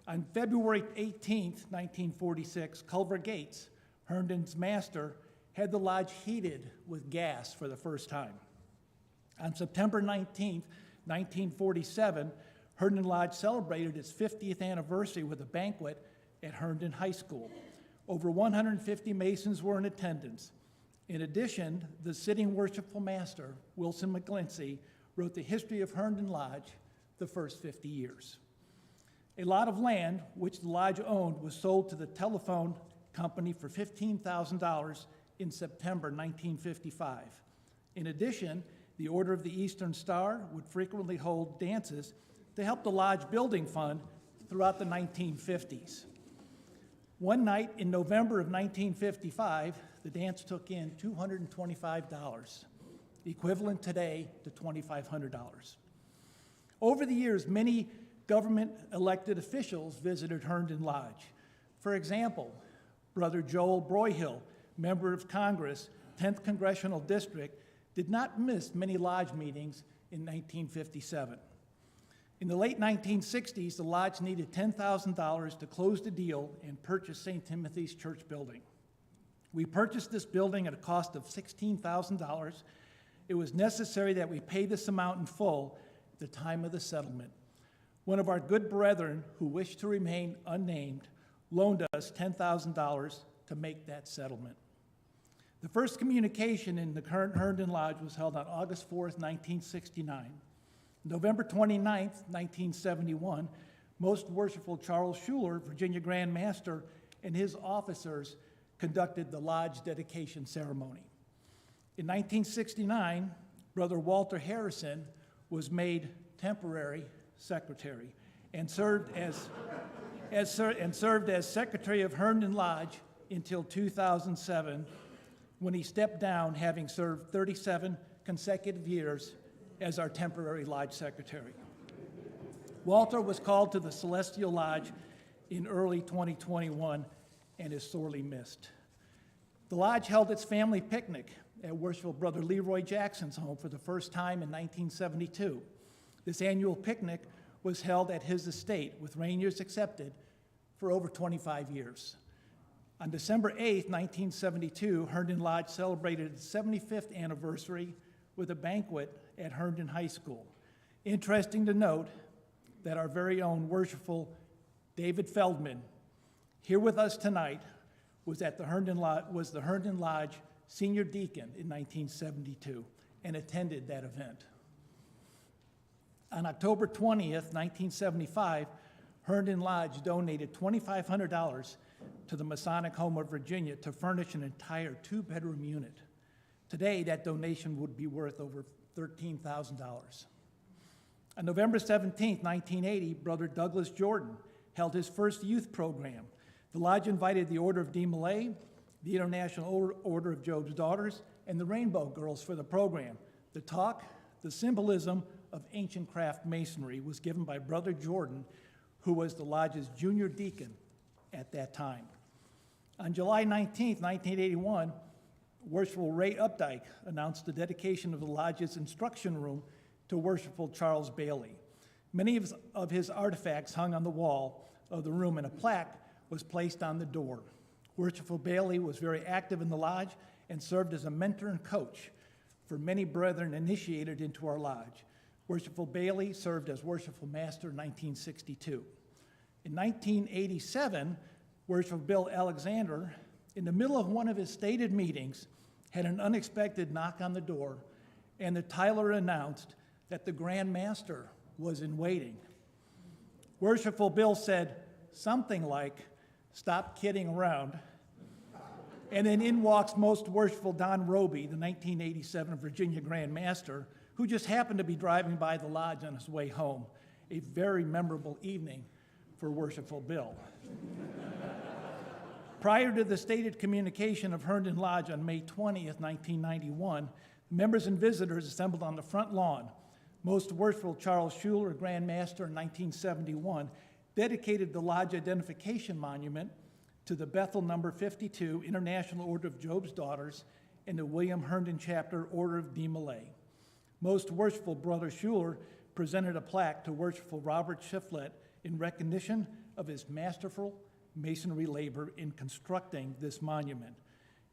On February 18, 1946, Culver Gates, Herndon's master, had the lodge heated with gas for the first time. On September 19, 1947, Herndon Lodge celebrated its 50th anniversary with a banquet at Herndon High School. Over 150 Masons were in attendance. In addition, the sitting worshipful master, Wilson McGlincy, wrote the history of Herndon Lodge the first 50 years. A lot of land, which the lodge owned, was sold to the telephone company for $15,000 in September 1955. In addition, the Order of the Eastern Star would frequently hold dances to help the lodge building fund throughout the 1950s. One night in November of 1955, the dance took in $225, equivalent today to $2,500. Over the years, many government elected officials visited Herndon Lodge. For example, Brother Joel Broyhill, member of Congress, 10th Congressional District, did not miss many lodge meetings in 1957. In the late 1960s, the lodge needed $10,000 to close the deal and purchase St. Timothy's Church building. We purchased this building at a cost of $16,000. It was necessary that we pay this amount in full at the time of the settlement. One of our good brethren who wished to remain unnamed loaned us $10,000 to make that settlement. The first communication in the current Herndon Lodge was held on August 4th, 1969. November 29th, 1971, Most Worshipful Charles Schuler, Virginia Grand Master, and his officers conducted the lodge dedication ceremony. In 1969, Brother Walter Harrison was made temporary secretary and served as secretary of Herndon Lodge until 2007, when he stepped down, having served 37 consecutive years as our temporary lodge secretary. Walter was called to the Celestial Lodge in early 2021 and is sorely missed. The lodge held its family picnic at Worshipful Brother Leroy Jackson's home for the first time in 1972. This annual picnic was held at his estate, with reindeers accepted, for over 25 years. On December 8th, 1972, Herndon Lodge celebrated its 75th anniversary with a banquet at Herndon High School. Interesting to note that our very own worshipful David Feldman, here with us tonight, was the Herndon Lodge senior deacon in 1972 and attended that event. On October 20th, 1975, Herndon Lodge donated $2,500 to the Masonic Home of Virginia to furnish an entire two-bedroom unit. Today, that donation would be worth over $13,000. On November 17, 1980, Brother Douglas Jordan held his first youth program. The lodge invited the Order of DeMolay, the International Order of Job's Daughters, and the Rainbow Girls for the program. The talk, The Symbolism of Ancient Craft Masonry, was given by Brother Jordan, who was the lodge's junior deacon at that time. On July 19, 1981, Worshipful Ray Updike announced the dedication of the lodge's instruction room to Worshipful Charles Bailey. Many of his artifacts hung on the wall of the room, and a plaque was placed on the door. Worshipful Bailey was very active in the lodge and served as a mentor and coach for many brethren initiated into our lodge. Worshipful Bailey served as Worshipful Master in 1962. In 1987, Worshipful Bill Alexander, in the middle of one of his stated meetings, had an unexpected knock on the door, and the Tyler announced that the Grand Master was in waiting. Worshipful Bill said something like, "Stop kidding around." And then in walks Most Worshipful Don Roby, the 1987 Virginia Grand Master, who just happened to be driving by the lodge on his way home. A very memorable evening for Worshipful Bill. Prior to the stated communication of Herndon Lodge on May 20th, 1991, members and visitors assembled on the front lawn. Most Worshipful Charles Schuler, Grand Master in 1971, dedicated the Lodge Identification Monument to the Bethel No. 52 International Order of Job's Daughters and the William Herndon Chapter Order of DeMolay. Most Worshipful Brother Schuler presented a plaque to Worshipful Robert Shiflett in recognition of his masterful masonry labor in constructing this monument.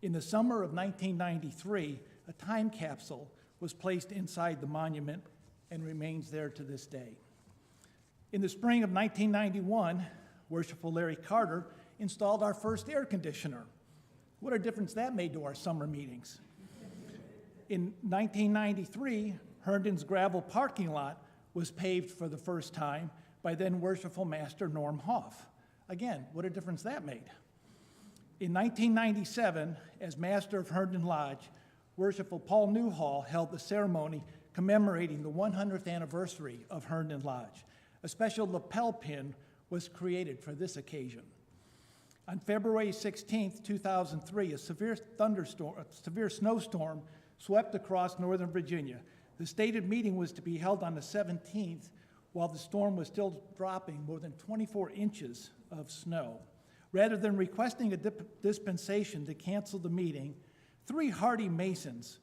In the summer of 1993, a time capsule was placed inside the monument and remains there to this day. In the spring of 1991, Worshipful Larry Carter installed our first air conditioner. What a difference that made to our summer meetings. In 1993, Herndon's gravel parking lot was paved for the first time by then Worshipful Master Norm Hoff. Again, what a difference that made. In 1997, as master of Herndon Lodge, Worshipful Paul Newhall held the ceremony commemorating the 100th anniversary of Herndon Lodge. A special lapel pin was created for this occasion. On February 16, 2003, a severe snowstorm swept across Northern Virginia. The stated meeting was to be held on the 17th, while the storm was still dropping more than 24 inches of snow. Rather than requesting a dispensation to cancel the meeting, 3 hardy Masons,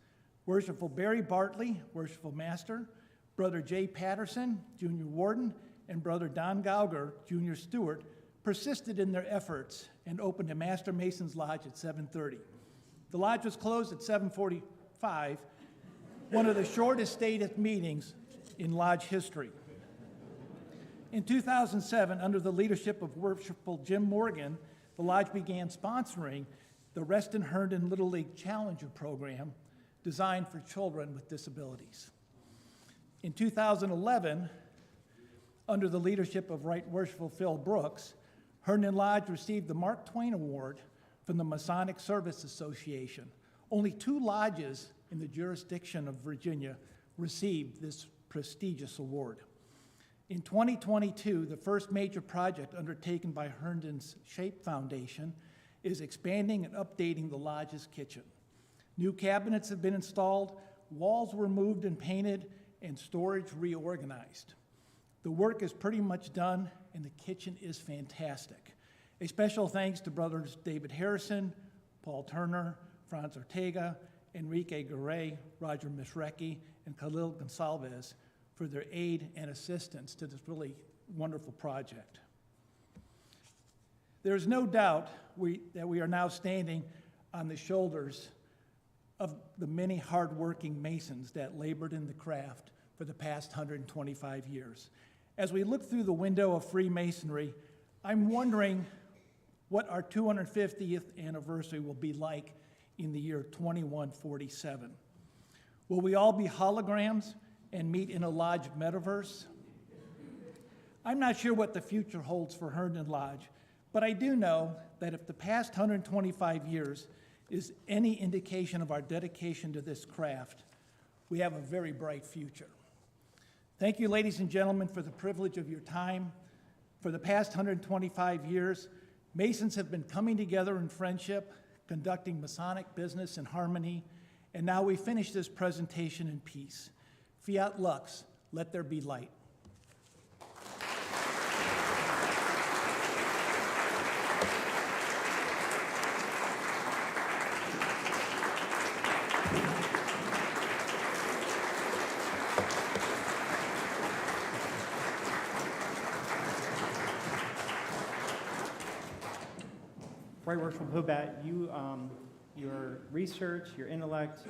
Worshipful Barry Bartley, Worshipful Master, Brother Jay Patterson, Junior Warden, and Brother Don Gauger, Junior Steward, persisted in their efforts and opened a Master Mason's Lodge at 7:30. The lodge was closed at 7:45, one of the shortest stated meetings in lodge history. In 2007, under the leadership of Worshipful Jim Morgan, the lodge began sponsoring the Reston Herndon Little League Challenger program designed for children with disabilities. In 2011, under the leadership of Right Worshipful Phil Brooks, Herndon Lodge received the Mark Twain Award from the Masonic Service Association. Only 2 lodges in the jurisdiction of Virginia received this prestigious award. In 2022, the first major project undertaken by Herndon's Shape Foundation is expanding and updating the lodge's kitchen. New cabinets have been installed, walls were moved and painted, and storage reorganized. The work is pretty much done, and the kitchen is fantastic. A special thanks to brothers David Harrison, Paul Turner, Franz Ortega, Enrique Garay, Roger Misrecki, and Khalil Gonsalves for their aid and assistance to this really wonderful project. There is no doubt that we are now standing on the shoulders of the many hardworking Masons that labored in the craft for the past 125 years. As we look through the window of Freemasonry, I'm wondering what our 250th anniversary will be like in the year 2147. Will we all be holograms and meet in a lodge metaverse? I'm not sure what the future holds for Herndon Lodge, but I do know that if the past 125 years is any indication of our dedication to this craft, we have a very bright future. Thank you, ladies and gentlemen, for the privilege of your time. For the past 125 years, Masons have been coming together in friendship, conducting Masonic business in harmony, and now we finish this presentation in peace. Fiat Lux, let there be light. Right Worshipful Hobat, your research, your intellect,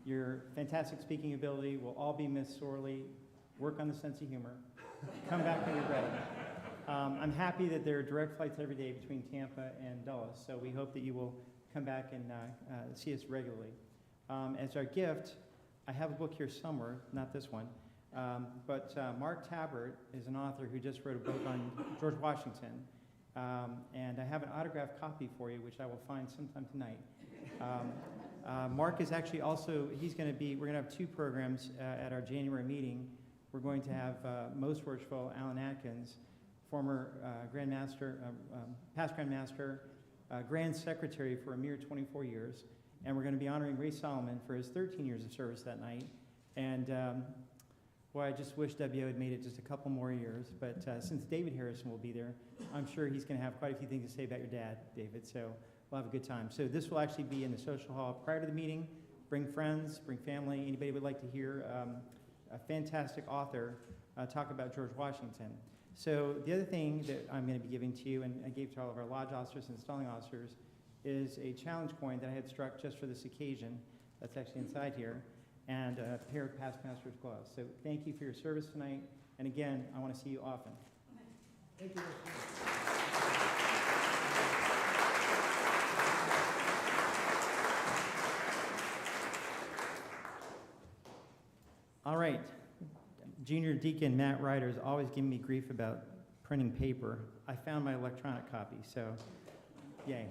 your fantastic speaking ability will all be missed sorely. Work on the sense of humor. Come back when you're ready. I'm happy that there are direct flights every day between Tampa and Dulles, so we hope that you will come back and see us regularly. As our gift, I have a book here somewhere, not this one, but Mark Tabbert is an author who just wrote a book on George Washington. And I have an autographed copy for you, which I will find sometime tonight. Mark is actually also, we're going to have 2 programs at our January meeting. We're going to have Most Worshipful Alan Atkins, former Grand Master, past Grand Master, Grand Secretary for a mere 24 years. And we're going to be honoring Ray Solomon for his 13 years of service that night. And boy, I just wish WO had made it just a couple more years. But since David Harrison will be there, I'm sure he's going to have quite a few things to say about your dad, David. So we'll have a good time. So this will actually be in the social hall prior to the meeting. Bring friends, bring family. Anybody would like to hear a fantastic author talk about George Washington. So the other thing that I'm going to be giving to you, and I gave to all of our lodge officers and installing officers, is a challenge coin that I had struck just for this occasion. That's actually inside here. And a pair of past master's gloves. So thank you for your service tonight. And again, I want to see you often. Thank you. All right. Junior Deacon Matt Ryder is always giving me grief about printing paper. I found my electronic copy, so yay.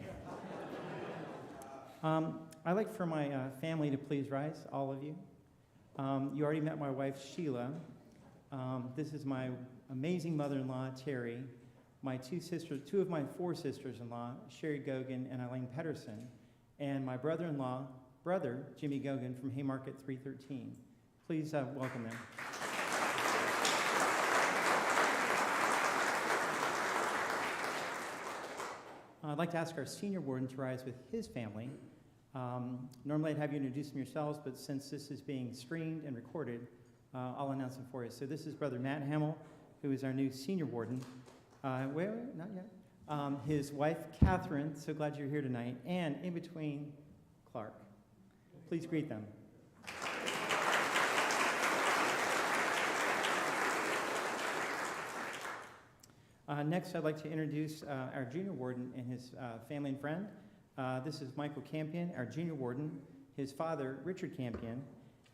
I'd like for my family to please rise, all of you. You already met my wife, Sheila. This is my amazing mother-in-law, Terry. My two of my 4 sisters-in-law, Sherry Gogan and Eileen Pedersen, and my brother, Jimmy Gogan from Haymarket 313. Please welcome them. I'd like to ask our senior warden to rise with his family. Normally I'd have you introduce them yourselves, but since this is being streamed and recorded, I'll announce them for you. So this is Brother Matt Hamill, who is our new senior warden. Wait, not yet. His wife, Catherine, so glad you're here tonight, and in between, Clark. Please greet them. Next, I'd like to introduce our junior warden and his family and friend. This is Michael Campion, our junior warden, his father, Richard Campion,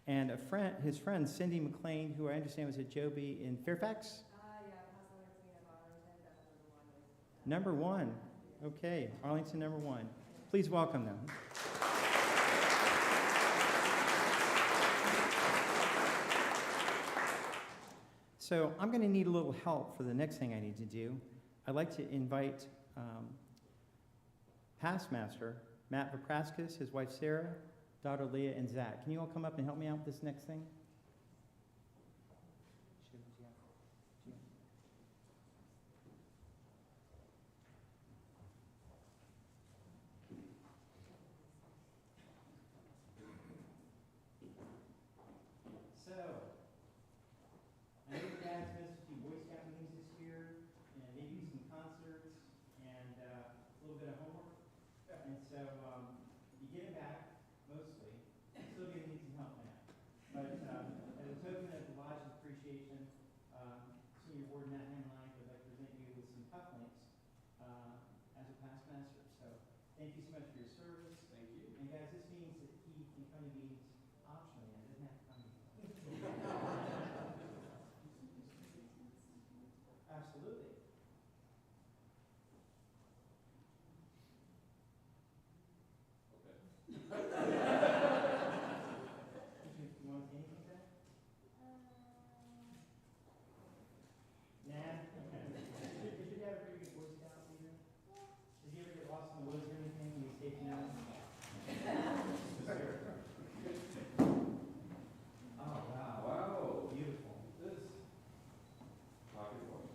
and his friend, Cindy McLean, who I understand was at Joby in Fairfax? Number 1. Okay, Arlington number 1. Please welcome them. So I'm going to need a little help for the next thing I need to do. I'd like to invite past master Matt Vapraskis, his wife Sarah, daughter Leah, and Zach. Can you all come up and help me out with this next thing? Thank you so much for your service. Thank you. And guys, this means that he can come to meetings optionally. It doesn't have to come to Absolutely. Okay. You want to say anything to that? Nah? Okay. Did your dad a pretty good Boy Scout leader? Did you ever get lost in the woods or anything when he's taking out? Oh, wow. Wow. Beautiful. This pocket watch.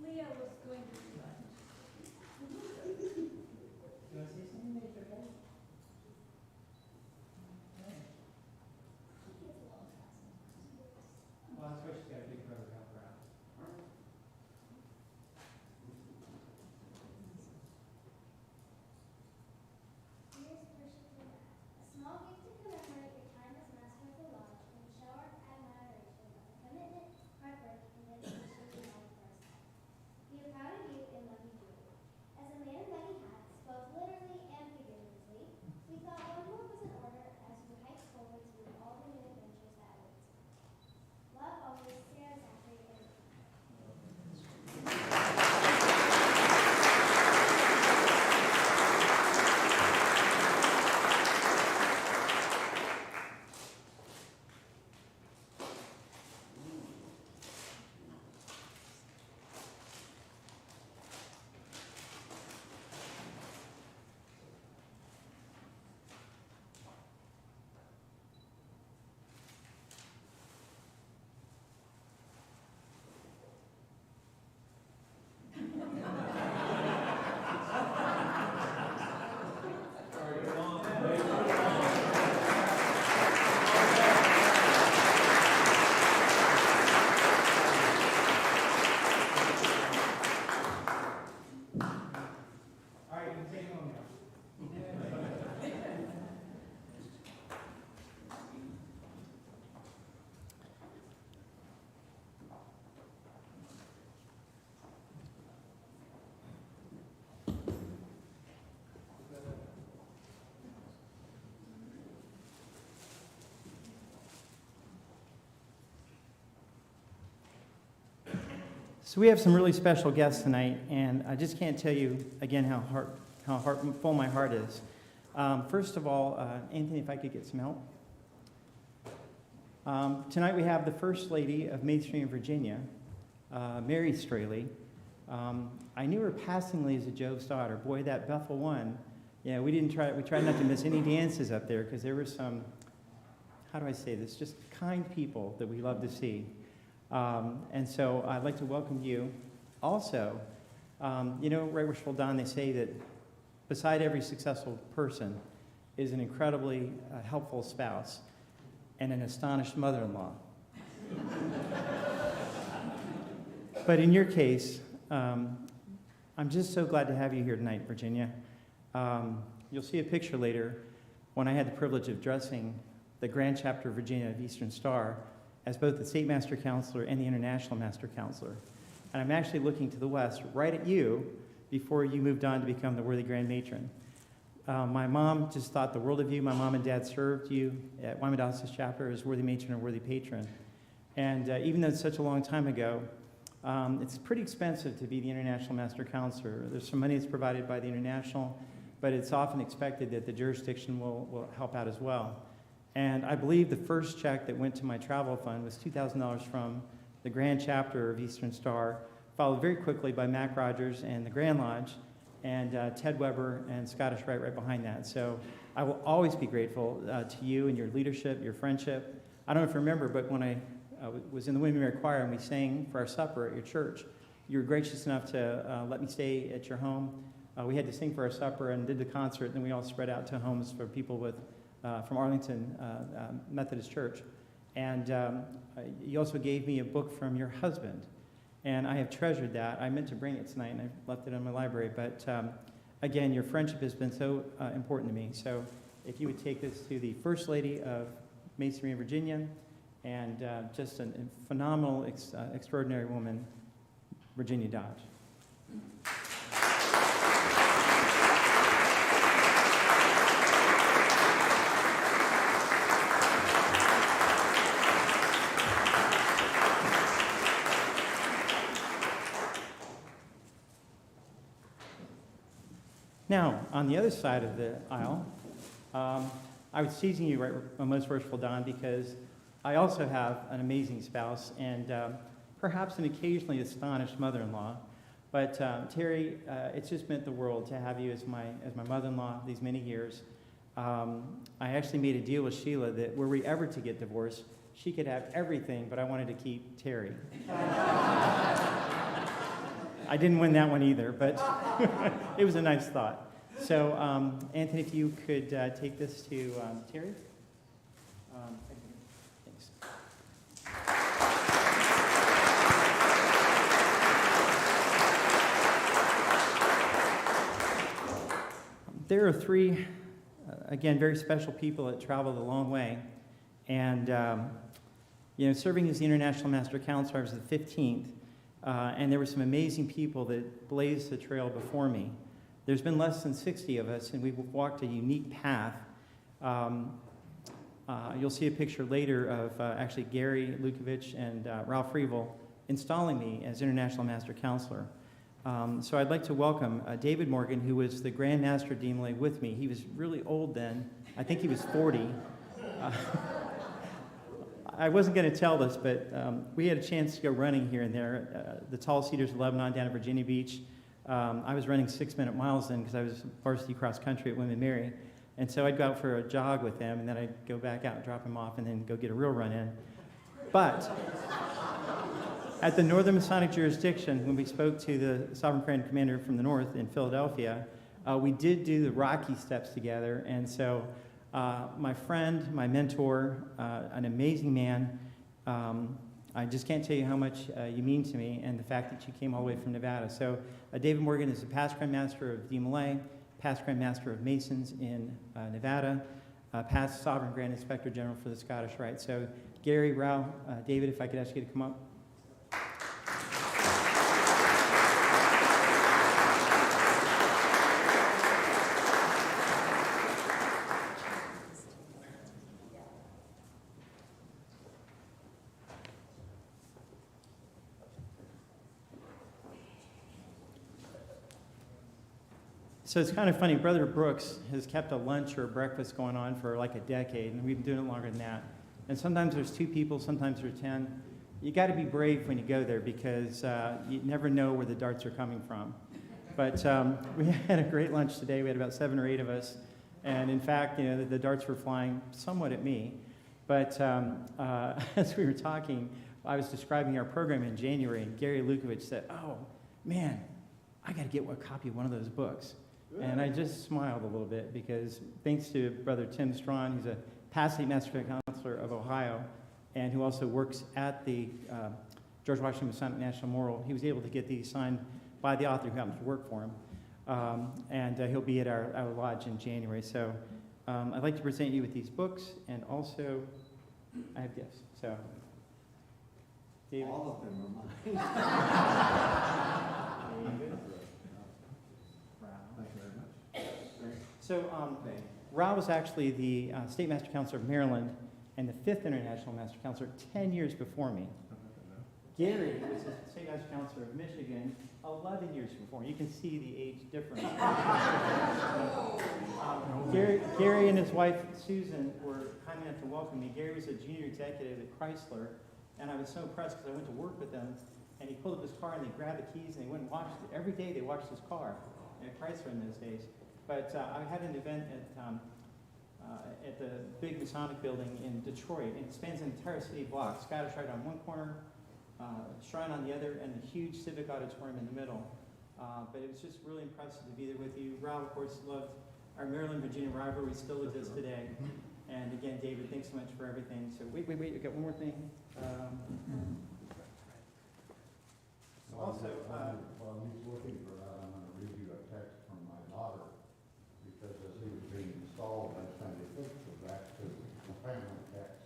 Leah was going to do that. Do you want to say something, Major? Okay? Well, that's why she's got a big brother to help her out. Here's worship for that. A small gift to commemorate your time as master of the lodge and show our admiration of the commitment, hard work, and dedication you have for us. We are proud of you and love you dearly. As a man in many hats, both literally and figuratively, we thought one more was in order as you hike forward through all the new adventures that await you. Love always, Sarah, Zachary, and All right, you can take home now. So we have some really special guests tonight, and I just can't tell you again how full my heart is. First of all, Anthony, if I could get some help. Tonight we have the First Lady of Masonry in Virginia, Mary Straley. I knew her passingly as a Job's daughter. Boy, that Bethel one, yeah, we tried not to miss any dances up there because there were some, how do I say this, just kind people that we love to see. And so I'd like to welcome you. Also, you know, right where Don, they say that beside every successful person is an incredibly helpful spouse and an astonished mother-in-law. But in your case, I'm just so glad to have you here tonight, Virginia. You'll see a picture later when I had the privilege of dressing the Grand Chapter of Virginia of Eastern Star as both the State Master Counselor and the International Master Counselor. And I'm actually looking to the west, right at you, before you moved on to become the worthy Grand Matron. My mom just thought the world of you. My mom and dad served you at Wymondassus Chapter as worthy matron and worthy patron. And even though it's such a long time ago, it's pretty expensive to be the International Master Counselor. There's some money that's provided by the International, but it's often expected that the jurisdiction will help out as well. And I believe the first check that went to my travel fund was $2,000 from the Grand Chapter of Eastern Star, followed very quickly by Mac Rogers and the Grand Lodge, and Ted Weber and Scottish Rite right behind that. So I will always be grateful to you and your leadership, your friendship. I don't know if you remember, but when I was in the Women Married Choir and we sang for our supper at your church, you were gracious enough to let me stay at your home. We had to sing for our supper and did the concert, and then we all spread out to homes for people with from Arlington Methodist Church. And you also gave me a book from your husband, and I have treasured that. I meant to bring it tonight, and I left it in my library, but again, your friendship has been so important to me. So if you would take this to the First Lady of Masonry in Virginia, and just a phenomenal, extraordinary woman, Virginia Dodge. Now, on the other side of the aisle, I was teasing you, right, Most Worshipful Don, because I also have an amazing spouse and perhaps an occasionally astonished mother-in-law. But Terry, it's just meant the world to have you as my mother-in-law these many years. I actually made a deal with Sheila that were we ever to get divorced, she could have everything, but I wanted to keep Terry. I didn't win that one either, but it was a nice thought. So, Anthony, if you could take this to Terry. Thanks. There are three, again, very special people that traveled a long way. And, you know, serving as the International Master Counselor, I was the 15th. And there were some amazing people that blazed the trail before me. There's been less than 60 of us, and we've walked a unique path. You'll see a picture later of actually Gary Lukovich and Ralph Revel installing me as International Master Counselor. So I'd like to welcome David Morgan, who was the Grand Master Demolay with me. He was really old then. I think he was 40. I wasn't going to tell this, but we had a chance to go running here and there. The Tall Cedars of Lebanon down at Virginia Beach. I was running 6-minute miles then because I was varsity cross country at Women Mary. And so I'd go out for a jog with them, and then I'd go back out and drop him off and then go get a real run in. But at the Northern Masonic jurisdiction, when we spoke to the Sovereign Grand Commander from the North in Philadelphia, we did do the Rocky steps together. And so my friend, my mentor, an amazing man, I just can't tell you how much you mean to me, and the fact that you came all the way from Nevada. So David Morgan is the past Grand Master of DMLA, past Grand Master of Masons in Nevada, past Sovereign Grand Inspector General for the Scottish Rite. So Gary, Rao, David, if I could ask you to come up. So it's kind of funny, Brother Brooks has kept a lunch or a breakfast going on for like a decade, and we've been doing it longer than that. And sometimes there's 2 people, sometimes there's 10. You got to be brave when you go there because you never know where the darts are coming from. But we had a great lunch today. We had about 7 or 8 of us. And in fact, you know, the darts were flying somewhat at me. But as we were talking, I was describing our program in January, and Gary Lukovich said, "Oh, man, I got to get a copy of one of those books." And I just smiled a little bit because thanks to Brother Tim Strawn, who's a past State Master Counselor of Ohio, and who also works at the George Washington Masonic National Memorial, he was able to get these signed by the author who happens to work for him. And he'll be at our lodge in January. So I'd like to present you with these books, and also I have gifts. So, David. All of them are mine. David. Thank you very much. So Ra was actually the State Master Counselor of Maryland and the 5th International Master Counselor 10 years before me. Gary was the State Master Counselor of Michigan 11 years before. You can see the age difference. Gary and his wife Susan were kind enough to welcome me. Gary was a junior executive at Chrysler, and I was so impressed because I went to work with them, and he pulled up his car and they grabbed the keys and they went and watched it. Every day they watched his car at Chrysler in those days. But I had an event at the big Masonic building in Detroit, and it spans an entire city block. Scottish Rite on one corner, Shrine on the other, and the huge civic auditorium in the middle. But it was just really impressive to be there with you. Rob, of course, loved our Maryland-Virginia rivalry, still exists today. And again, David, thanks so much for everything. So wait, I got one more thing. Also, while he's looking for that, I'm going to read you a text from my daughter, because as he was being installed, I sent a picture back to the family text.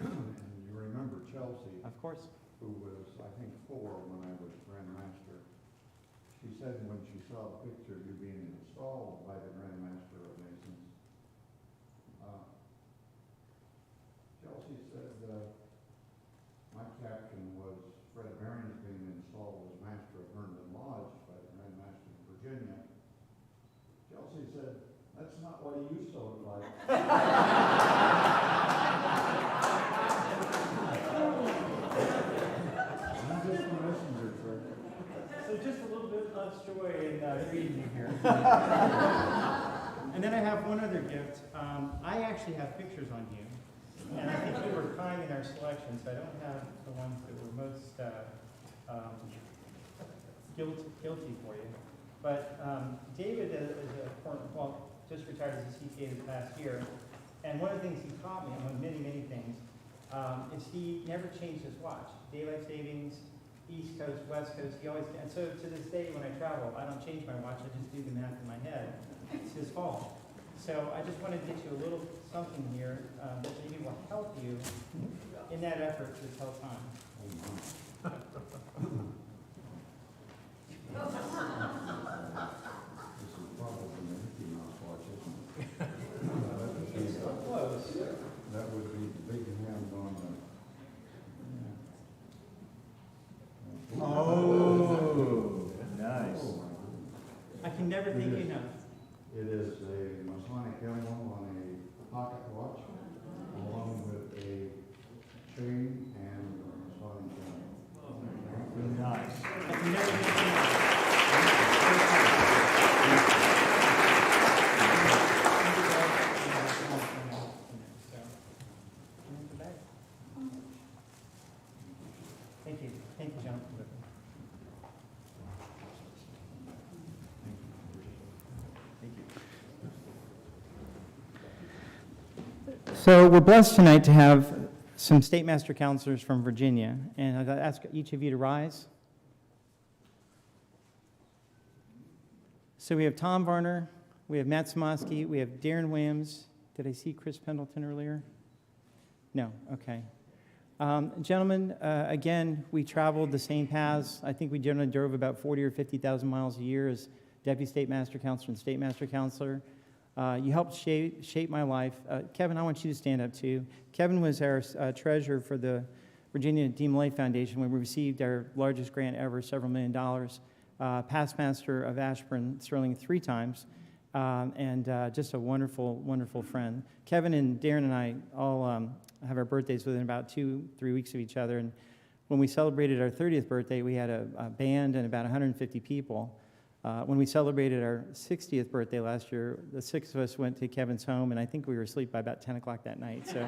And you remember Chelsea, of course. who was, I think, 4 when I was Grand Master. She said when she saw the picture of you being installed by the Grand Master of Masons, Chelsea said, my caption was Fred Barron's being installed as Master of Herndon Lodge by the Grand Master of Virginia. Chelsea said, that's not what he used to look like. So just a little bit less joy in reading you here. And then I have one other gift. I actually have pictures on you. And I think you were kind in our selection, so I don't have the ones that were most guilty for you. But David just retired as a CPA this past year. And one of the things he taught me, among many, many things, is he never changed his watch. Daylight savings, East Coast, West Coast, he always, and so to this day when I travel, I don't change my watch, I just do the math in my head. It's his fault. So I just wanted to get you a little something here that maybe will help you in that effort to tell time. This is probably a Mickey Mouse watch, isn't it? So close. That would be the big hand on the... Oh, nice. Oh, I can never thank you enough. it is a Masonic emblem on a pocket watch, along with a chain and a Masonic emblem. Nice. I can never thank you enough. Thank you. Thank you, John. So we're blessed tonight to have some State Master Counselors from Virginia, and I'd ask each of you to rise. So we have Tom Varner, we have Matt Samosky, we have Darren Williams. Did I see Chris Pendleton earlier? No, okay. Gentlemen, again, we traveled the same paths. I think we generally drove about 40 or 50,000 miles a year as Deputy State Master Counselor and State Master Counselor. You helped shape my life. Kevin, I want you to stand up too. Kevin was our treasurer for the Virginia D. Millay Foundation when we received our largest grant ever, several $1 million. past master of Ashburn Sterling 3 times, and just a wonderful, wonderful friend. Kevin and Darren and I all have our birthdays within about 2-3 weeks of each other, and when we celebrated our 30th birthday, we had a band and about 150 people. When we celebrated our 60th birthday last year, the 6 of us went to Kevin's home, and I think we were asleep by about 10 o'clock that night. So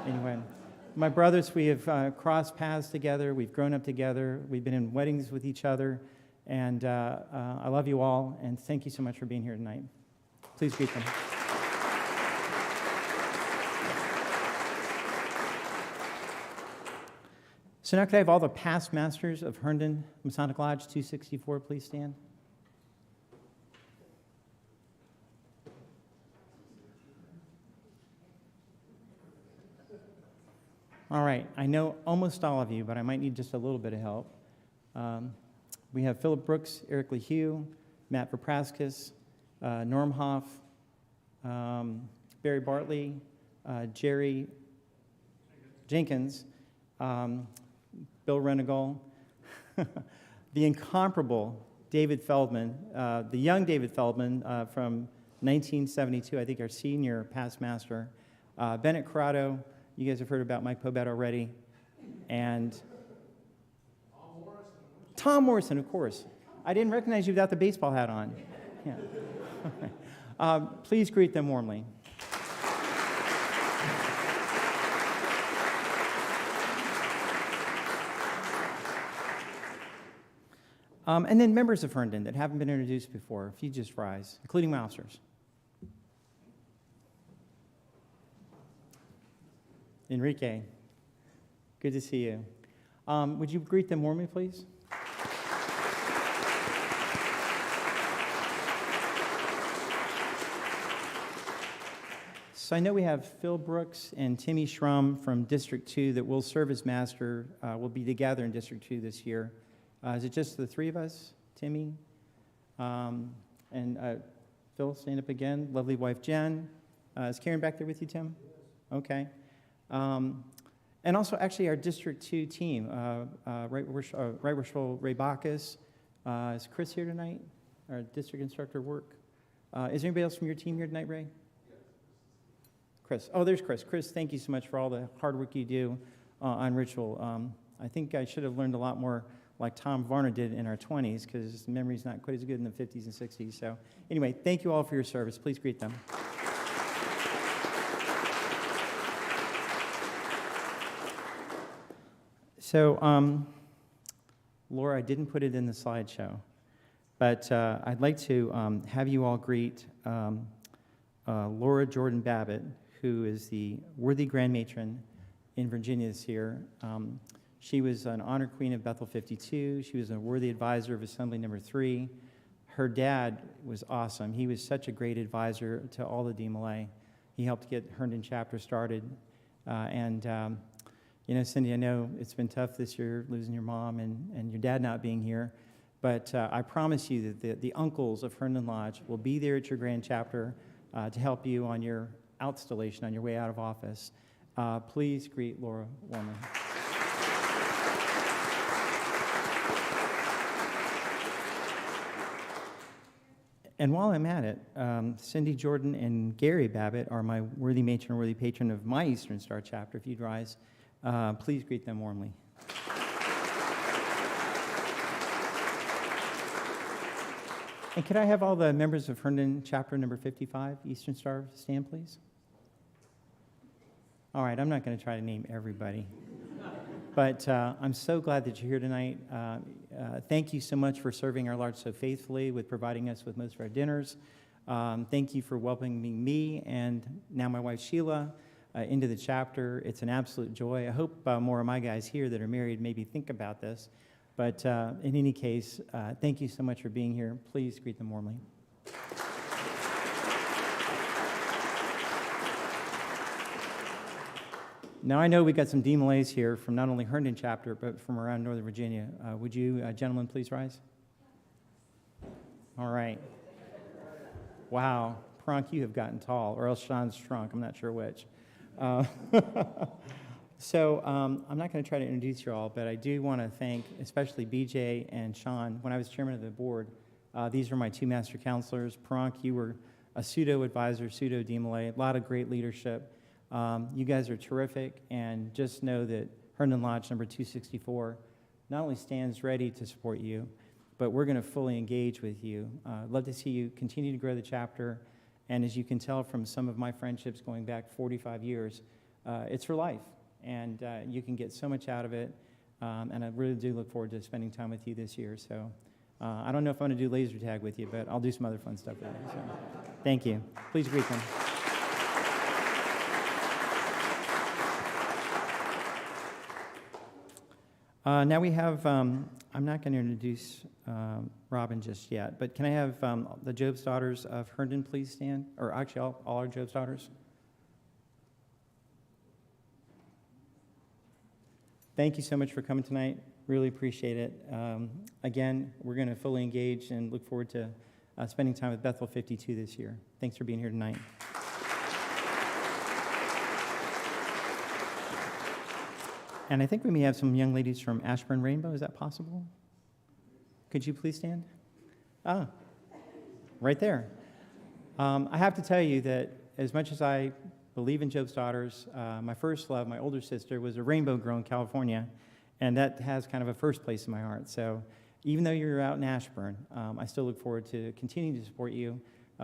anyway, my brothers, we have crossed paths together. We've grown up together. We've been in weddings with each other. And I love you all, and thank you so much for being here tonight. Please greet them. So now could I have all the past masters of Herndon Masonic Lodge 264 please stand? All right, I know almost all of you, but I might need just a little bit of help. We have Philip Brooks, Eric LeHue, Matt Verpraskis, Norm Hoff, Barry Bartley, Jerry Jenkins, Bill Renegal, the incomparable David Feldman, the young David Feldman from 1972, I think our senior past master, Bennett Corrado, you guys have heard about Mike Pobet already, and Tom Morrison, of course. I didn't recognize you without the baseball hat on. Yeah. Please greet them warmly. And then members of Herndon that haven't been introduced before, if you just rise, including my officers. Enrique, good to see you. Would you greet them warmly, please? So I know we have Phil Brooks and Timmy Schrum from District 2 that will serve as master. We'll be together in District 2 this year. Is it just the 3 of us, Timmy? And Phil, stand up again. Lovely wife, Jen. Is Karen back there with you, Tim? Okay. And also, actually, our District 2 team, Right Worshipful Ray Bacchus. Is Chris here tonight? Our district instructor work. Is there anybody else from your team here tonight, Ray? Chris. Oh, there's Chris. Chris, thank you so much for all the hard work you do on ritual. I think I should have learned a lot more like Tom Varner did in our 20s, because memory's not quite as good in the 50s and 60s. So anyway, thank you all for your service. Please greet them. So, Laura, I didn't put it in the slideshow, but I'd like to have you all greet Laura Jordan Babbitt, who is the worthy Grand Matron in Virginia this year. She was an honor queen of Bethel 52. She was a worthy advisor of Assembly Number 3. Her dad was awesome. He was such a great advisor to all the DMLA. He helped get Herndon chapter started. You know, Cindy, I know it's been tough this year, losing your mom and your dad not being here, but I promise you that the uncles of Herndon Lodge will be there at your grand chapter to help you on your outstallation, on your way out of office. Please greet Laura warmly. And while I'm at it, Cindy Jordan and Gary Babbitt are my worthy matron and worthy patron of my Eastern Star chapter. If you'd rise, please greet them warmly. And could I have all the members of Herndon chapter number 55, Eastern Star, stand, please? All right, I'm not going to try to name everybody. But I'm so glad that you're here tonight. Thank you so much for serving our Lord so faithfully with providing us with most of our dinners. Thank you for welcoming me and now my wife Sheila into the chapter. It's an absolute joy. I hope more of my guys here that are married maybe think about this. But in any case, thank you so much for being here. Please greet them warmly. Now, I know we got some DMLAs here from not only Herndon chapter, but from around Northern Virginia. Would you, gentlemen, please rise? All right. Wow. Pronk, you have gotten tall, or else Sean's shrunk. I'm not sure which. So I'm not going to try to introduce you all, but I do want to thank especially BJ and Sean. When I was chairman of the board, these were my two master counselors. Parank, you were a pseudo-advisor, pseudo-DMLA, a lot of great leadership. You guys are terrific, and just know that Herndon Lodge number 264 not only stands ready to support you, but we're going to fully engage with you. I'd love to see you continue to grow the chapter, and as you can tell from some of my friendships going back 45 years, it's for life, and you can get so much out of it, and I really do look forward to spending time with you this year. So I don't know if I'm going to do laser tag with you, but I'll do some other fun stuff with you. So thank you. Please greet them. Now we have, I'm not going to introduce Robin just yet, but can I have the Job's daughters of Herndon please stand? Or actually, all our Job's daughters. Thank you so much for coming tonight. Really appreciate it. Again, we're going to fully engage and look forward to spending time with Bethel 52 this year. Thanks for being here tonight. And I think we may have some young ladies from Ashburn Rainbow. Is that possible? Could you please stand? Ah, right there. I have to tell you that as much as I believe in Job's daughters, my first love, my older sister, was a rainbow girl in California, and that has kind of a first place in my heart. So even though you're out in Ashburn, I still look forward to continuing to support you,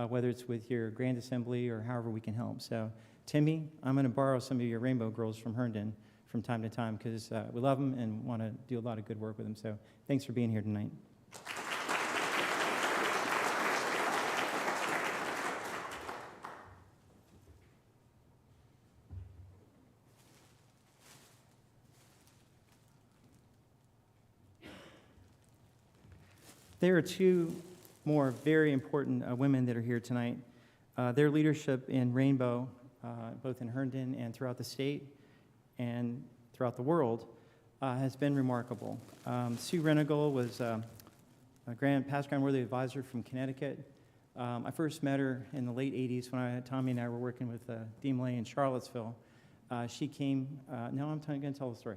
whether it's with your Grand Assembly or however we can help. So Timmy, I'm going to borrow some of your rainbow girls from Herndon from time to time because we love them and want to do a lot of good work with them. So thanks for being here tonight. There are two more very important women that are here tonight. Their leadership in Rainbow, both in Herndon and throughout the state, and throughout the world, has been remarkable. Sue Renegal was a past Grand-Worthy advisor from Connecticut. I first met her in the late 80s when Tommy and I were working with DMLA in Charlottesville. She came, no, I'm going to tell the story.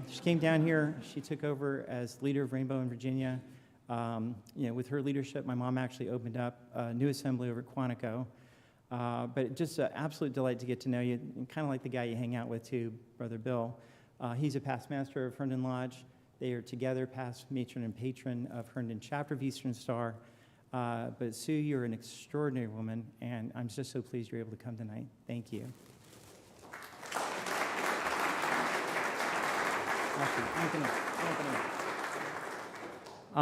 She came down here, she took over as leader of Rainbow in Virginia. With her leadership, my mom actually opened up a new assembly over at Quantico. But just an absolute delight to get to know you, and kind of like the guy you hang out with too, Brother Bill. He's a past master of Herndon Lodge. They are together past matron and patron of Herndon Chapter of Eastern Star. But Sue, you're an extraordinary woman, and I'm just so pleased you're able to come tonight. Thank you.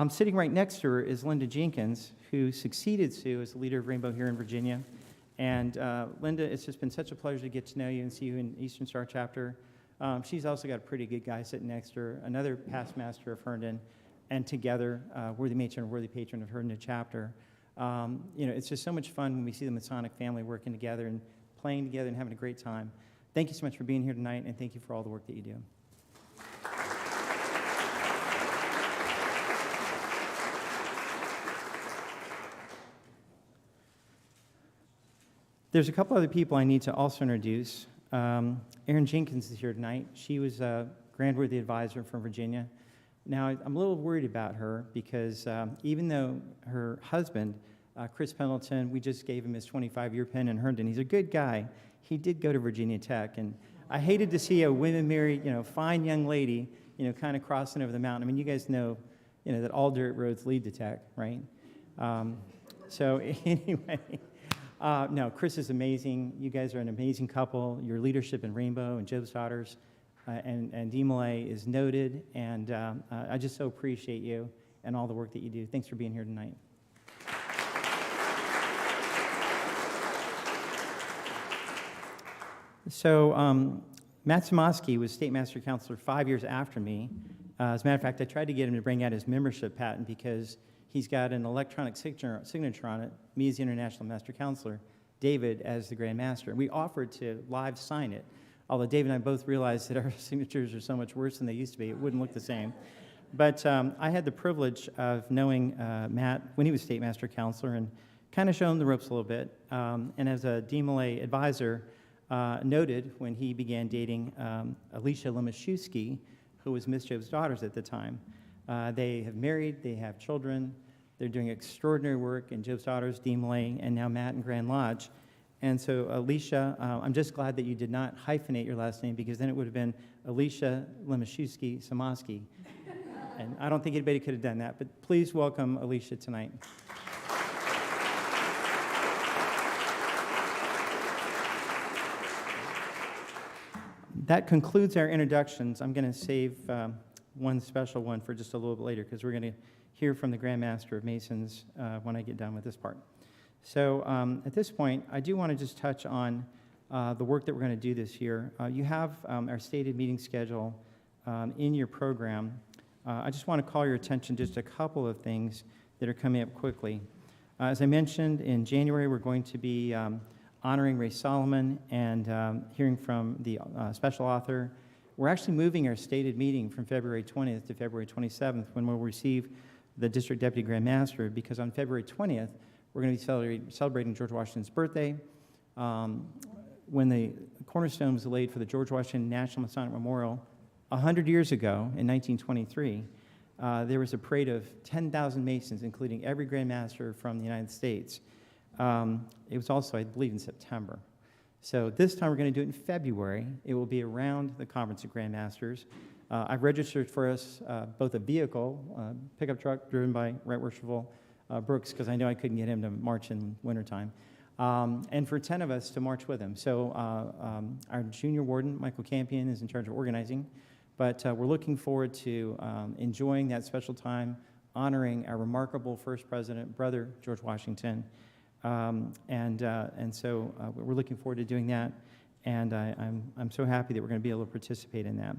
Sitting right next to her is Linda Jenkins, who succeeded Sue as the leader of Rainbow here in Virginia. And Linda, it's just been such a pleasure to get to know you and see you in Eastern Star Chapter. She's also got a pretty good guy sitting next to her, another past master of Herndon, and together, worthy matron and worthy patron of Herndon Chapter. It's just so much fun when we see the Masonic family working together and playing together and having a great time. Thank you so much for being here tonight, and thank you for all the work that you do. There's a couple other people I need to also introduce. Erin Jenkins is here tonight. She was a Grand-Worthy advisor from Virginia. Now, I'm a little worried about her because even though her husband, Chris Pendleton, we just gave him his 25-year pin in Herndon. He's a good guy. He did go to Virginia Tech, and I hated to see a women-married, fine young lady, kind of crossing over the mountain. I mean, you guys know, that all dirt roads lead to Tech, right? So anyway. No, Chris is amazing. You guys are an amazing couple. Your leadership in Rainbow and Job's Daughters and DMLA is noted, and I just so appreciate you and all the work that you do. Thanks for being here tonight. So Matt Samosky was State Master Counselor 5 years after me. As a matter of fact, I tried to get him to bring out his membership patent because he's got an electronic signature on it, me as the International Master Counselor, David as the Grand Master. We offered to live sign it, although David and I both realized that our signatures are so much worse than they used to be, it wouldn't look the same. But I had the privilege of knowing Matt when he was State Master Counselor and kind of show him the ropes a little bit. And as a DMLA advisor, noted when he began dating Alicia Lemaszewski, who was Miss Job's daughters at the time. They have married, they have children, they're doing extraordinary work in Job's Daughters, Dean Lane, and now Matt and Grand Lodge. And so, Alicia, I'm just glad that you did not hyphenate your last name, because then it would have been Alicia Lemaszewski Samoski. And I don't think anybody could have done that, but please welcome Alicia tonight. That concludes our introductions. I'm going to save one special one for just a little bit later, because we're going to hear from the Grand Master of Masons when I get done with this part. So at this point, I do want to just touch on the work that we're going to do this year. You have our stated meeting schedule in your program. I just want to call your attention just a couple of things that are coming up quickly. As I mentioned, in January, we're going to be honoring Ray Solomon and hearing from the special author. We're actually moving our stated meeting from February 20th to February 27th, when we'll receive the District Deputy Grand Master, because on February 20th, we're going to be celebrating George Washington's birthday. When the cornerstone was laid for the George Washington National Masonic Memorial 100 years ago, in 1923, there was a parade of 10,000 Masons, including every Grand Master from the United States. It was also, I believe, in September. So this time we're going to do it in February. It will be around the Conference of Grand Masters. I've registered for us both a vehicle, pickup truck driven by Right Worshipful Brooks, because I know I couldn't get him to march in wintertime, and for 10 of us to march with him. So our junior warden, Michael Campion, is in charge of organizing, but we're looking forward to enjoying that special time, honoring our remarkable first president, brother George Washington. And so we're looking forward to doing that, and I'm so happy that we're going to be able to participate in that.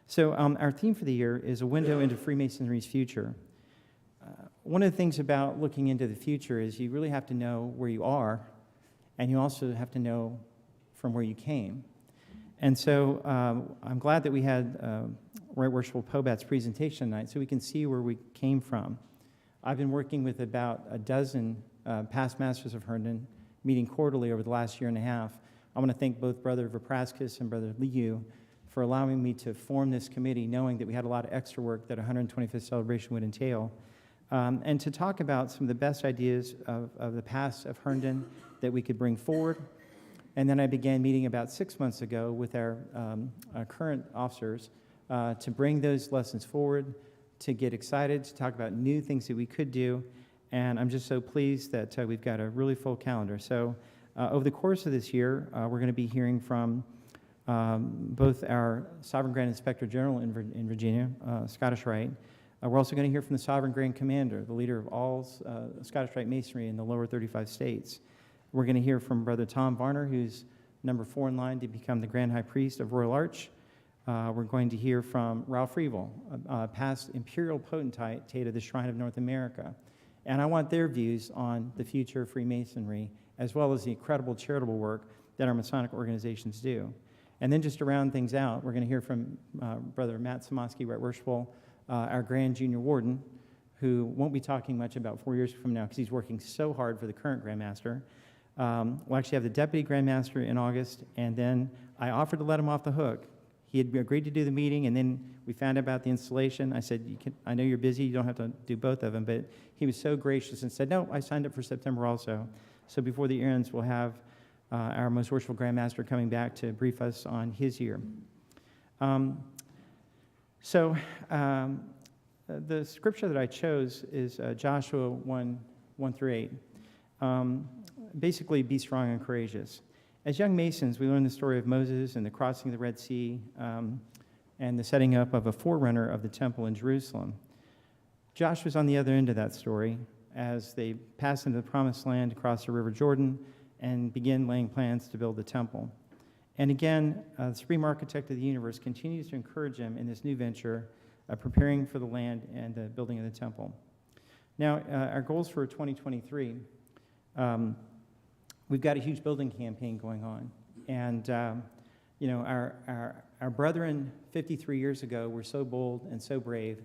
So our theme for the year is a window into Freemasonry's future. One of the things about looking into the future is you really have to know where you are, and you also have to know from where you came. And so I'm glad that we had Right Worshipful Pobat's presentation tonight, so we can see where we came from. I've been working with about a dozen past masters of Herndon, meeting quarterly over the last year and a half. I want to thank both Brother Vapraskis and Brother Liu for allowing me to form this committee, knowing that we had a lot of extra work that 125th celebration would entail, and to talk about some of the best ideas of the past of Herndon that we could bring forward. And then I began meeting about 6 months ago with our current officers to bring those lessons forward, to get excited, to talk about new things that we could do. And I'm just so pleased that we've got a really full calendar. So over the course of this year, we're going to be hearing from both our Sovereign Grand Inspector General in Virginia, Scottish Rite. We're also going to hear from the Sovereign Grand Commander, the leader of all Scottish Rite Masonry in the lower 35 states. We're going to hear from Brother Tom Varner, who's number 4 in line to become the Grand High Priest of Royal Arch. We're going to hear from Ralph Revel, past Imperial Potentate of the Shrine of North America. And I want their views on the future of Freemasonry, as well as the incredible charitable work that our Masonic organizations do. And then just to round things out, we're going to hear from Brother Matt Samoski, Right Worshipful, our Grand Junior Warden, who won't be talking much about 4 years from now because he's working so hard for the current Grand Master. We'll actually have the Deputy Grand Master in August, and then I offered to let him off the hook. He had agreed to do the meeting, and then we found out about the installation. I said, I know you're busy, you don't have to do both of them, but he was so gracious and said, no, I signed up for September also. So before the year ends, we'll have our Most Worshipful Grand Master coming back to brief us on his year. The scripture that I chose is Joshua 1:1-8. Basically, be strong and courageous. As young Masons, we learn the story of Moses and the crossing of the Red Sea and the setting up of a forerunner of the temple in Jerusalem. Joshua's on the other end of that story as they pass into the Promised Land, across the River Jordan, and begin laying plans to build the temple. And again, the Supreme Architect of the universe continues to encourage him in this new venture of preparing for the land and the building of the temple. Now, our goals for 2023, we've got a huge building campaign going on. And, our brethren 53 years ago were so bold and so brave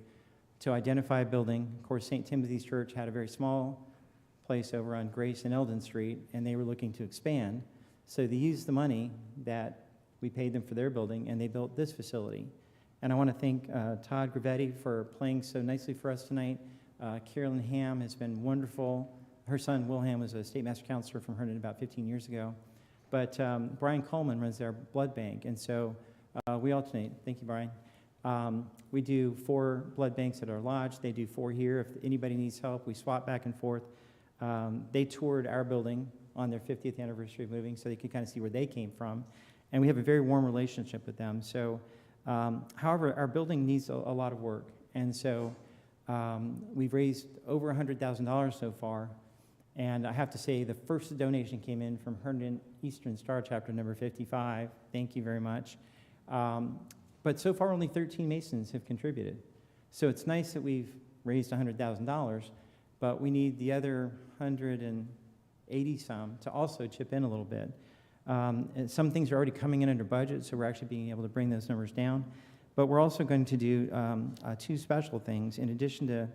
to identify a building. Of course, St. Timothy's Church had a very small place over on Grace and Eldon Street, and they were looking to expand. So they used the money that we paid them for their building, and they built this facility. And I want to thank Todd Gravetti for playing so nicely for us tonight. Carolyn Ham has been wonderful. Her son, Will Ham, was a state master counselor from Herndon about 15 years ago. But Brian Coleman runs our blood bank, and so we alternate. Thank you, Brian. We do 4 blood banks at our lodge. They do 4 here. If anybody needs help, we swap back and forth. They toured our building on their 50th anniversary of moving, so they could kind of see where they came from. And we have a very warm relationship with them. So, however, our building needs a lot of work. And so we've raised over $100,000 so far. And I have to say, the first donation came in from Herndon Eastern Star Chapter number 55. Thank you very much. But so far, only 13 Masons have contributed. So it's nice that we've raised $100,000, but we need the other 180-some to also chip in a little bit. And some things are already coming in under budget, so we're actually being able to bring those numbers down. But we're also going to do 2 special things in addition to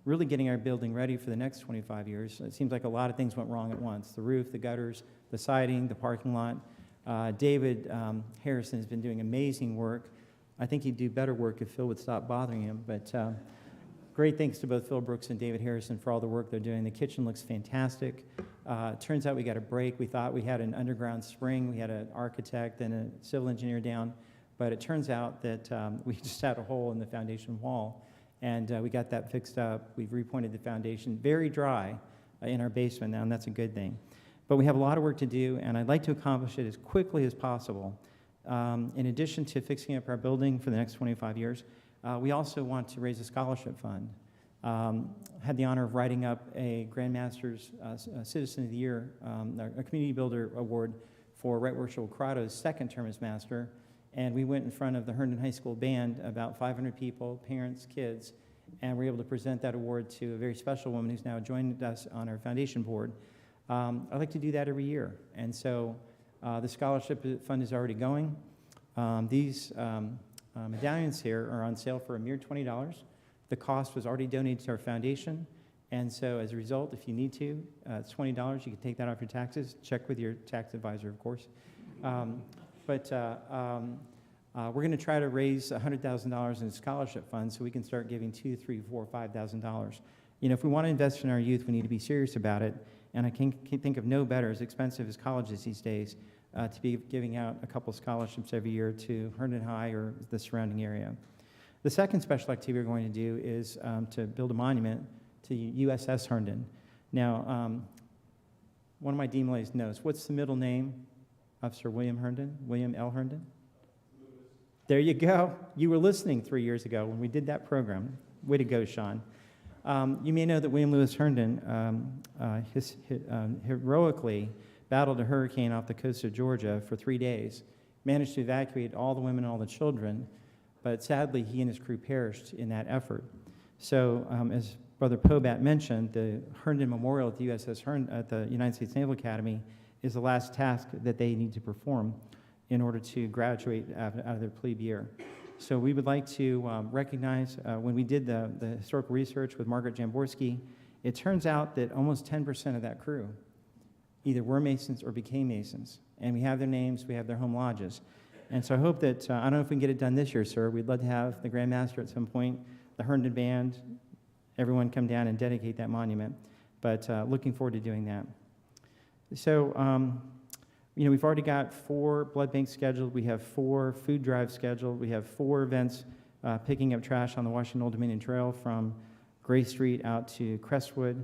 really getting our building ready for the next 25 years. It seems like a lot of things went wrong at once: the roof, the gutters, the siding, the parking lot. David Harrison has been doing amazing work. I think he'd do better work if Phil would stop bothering him, but great thanks to both Phil Brooks and David Harrison for all the work they're doing. The kitchen looks fantastic. Turns out we got a break. We thought we had an underground spring. We had an architect and a civil engineer down, but it turns out that we just had a hole in the foundation wall, and we got that fixed up. We've repointed the foundation. Very dry in our basement now, and that's a good thing. But we have a lot of work to do, and I'd like to accomplish it as quickly as possible. In addition to fixing up our building for the next 25 years, we also want to raise a scholarship fund. Had the honor of writing up a Grandmaster's Citizen of the Year, a Community Builder Award for Right Worshipful Corrado's second term as master, and we went in front of the Herndon High School band, about 500 people, parents, kids, and we were able to present that award to a very special woman who's now joined us on our foundation board. I like to do that every year, and so the scholarship fund is already going. These medallions here are on sale for a mere $20. The cost was already donated to our foundation, and so as a result, if you need to, it's $20. You can take that off your taxes. Check with your tax advisor, of course. But we're going to try to raise $100,000 in scholarship funds so we can start giving $2,000, $3,000, $4,000, $5,000. You know, if we want to invest in our youth, we need to be serious about it. And I can think of no better, as expensive as colleges these days, to be giving out a couple scholarships every year to Herndon High or the surrounding area. The second special activity we're going to do is to build a monument to USS Herndon. Now, one of my dean ladies knows, what's the middle name of Sir William Herndon? William L. Herndon? Lewis. There you go. You were listening 3 years ago when we did that program. Way to go, Sean. You may know that William Lewis Herndon heroically battled a hurricane off the coast of Georgia for 3 days, managed to evacuate all the women and all the children, but sadly he and his crew perished in that effort. So as Brother Pobat mentioned, the Herndon Memorial at the USS Herndon at the United States Naval Academy is the last task that they need to perform in order to graduate out of their plebe year. So we would like to recognize, when we did the historical research with Margaret Jamborski, it turns out that almost 10% of that crew either were Masons or became Masons. And we have their names, we have their home lodges. And so I hope that, I don't know if we can get it done this year, sir. We'd love to have the Grand Master at some point, the Herndon Band, everyone come down and dedicate that monument. But looking forward to doing that. So, you know, we've already got 4 blood banks scheduled. We have 4 food drives scheduled. We have 4 events picking up trash on the Washington Old Dominion Trail from Gray Street out to Crestwood.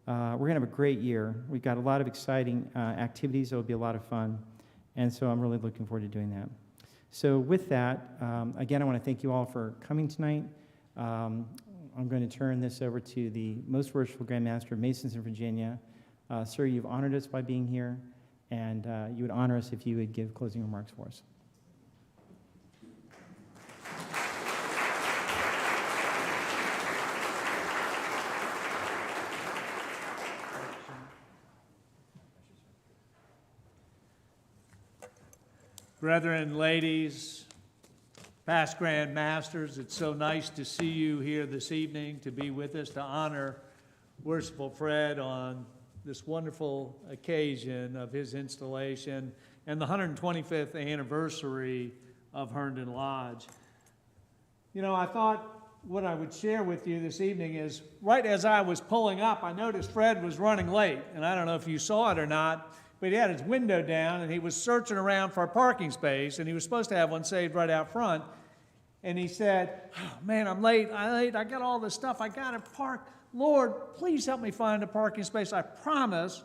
We're going to have a great year. We've got a lot of exciting activities that will be a lot of fun. And so I'm really looking forward to doing that. So with that, again, I want to thank you all for coming tonight. I'm going to turn this over to the Most Worshipful Grand Master of Masons in Virginia. Sir, you've honored us by being here. And you would honor us if you would give closing remarks for us. Brethren, ladies, past Grand Masters, it's so nice to see you here this evening, to be with us, to honor Worshipful Fred on this wonderful occasion of his installation and the 125th anniversary of Herndon Lodge. You know, I thought what I would share with you this evening is, right as I was pulling up, I noticed Fred was running late, and I don't know if you saw it or not, but he had his window down, and he was searching around for a parking space, and he was supposed to have one saved right out front, and he said, oh, man, I'm late, I got all this stuff, I got to park. Lord, please help me find a parking space. I promise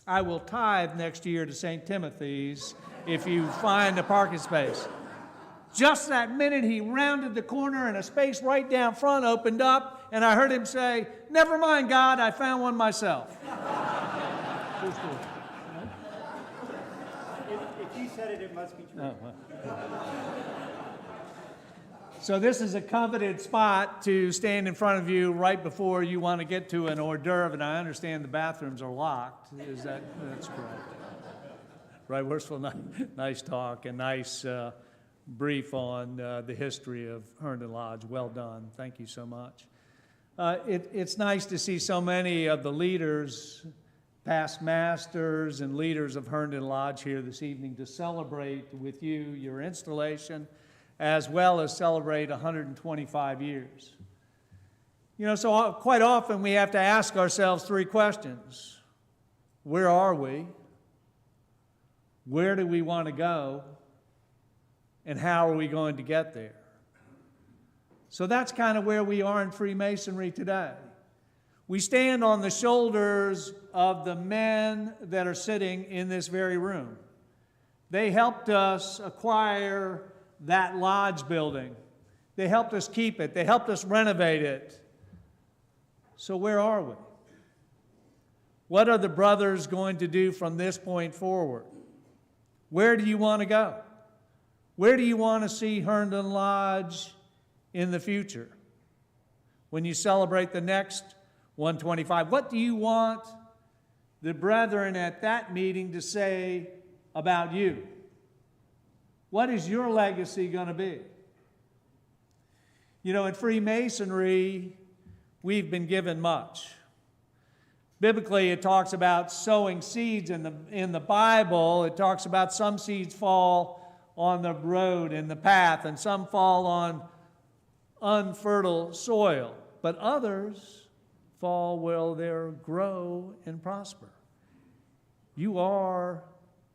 I will tithe next year to St. Timothy's if you find a parking space. Just that minute, he rounded the corner and a space right down front opened up, and I heard him say, never mind, God, I found one myself. If you said it, it must be true. Oh, well. So this is a coveted spot to stand in front of you right before you want to get to an hors d'oeuvre, and I understand the bathrooms are locked. That's correct? Right, Worsful, nice talk and nice brief on the history of Herndon Lodge. Well done. Thank you so much. It's nice to see so many of the leaders, past masters and leaders of Herndon Lodge here this evening to celebrate with you your installation, as well as celebrate 125 years. You know, so quite often we have to ask ourselves three questions. Where are we? Where do we want to go? And how are we going to get there? So that's kind of where we are in Freemasonry today. We stand on the shoulders of the men that are sitting in this very room. They helped us acquire that lodge building. They helped us keep it. They helped us renovate it. So where are we? What are the brothers going to do from this point forward? Where do you want to go? Where do you want to see Herndon Lodge in the future? When you celebrate the next 125, what do you want the brethren at that meeting to say about you? What is your legacy going to be? You know, in Freemasonry, we've been given much. Biblically, it talks about sowing seeds in the Bible. It talks about some seeds fall on the road and the path, and some fall on unfertile soil, but others fall where they grow and prosper. You are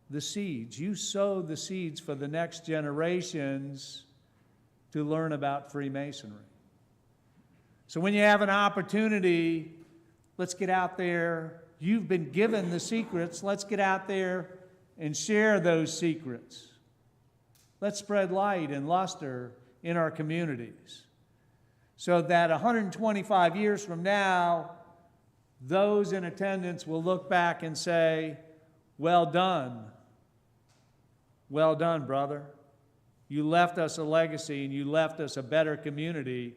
the seeds. You sow the seeds for the next generations to learn about Freemasonry. So when you have an opportunity, let's get out there. You've been given the secrets. Let's get out there and share those secrets. Let's spread light and luster in our communities so that 125 years from now, those in attendance will look back and say, well done. Well done, brother. You left us a legacy and you left us a better community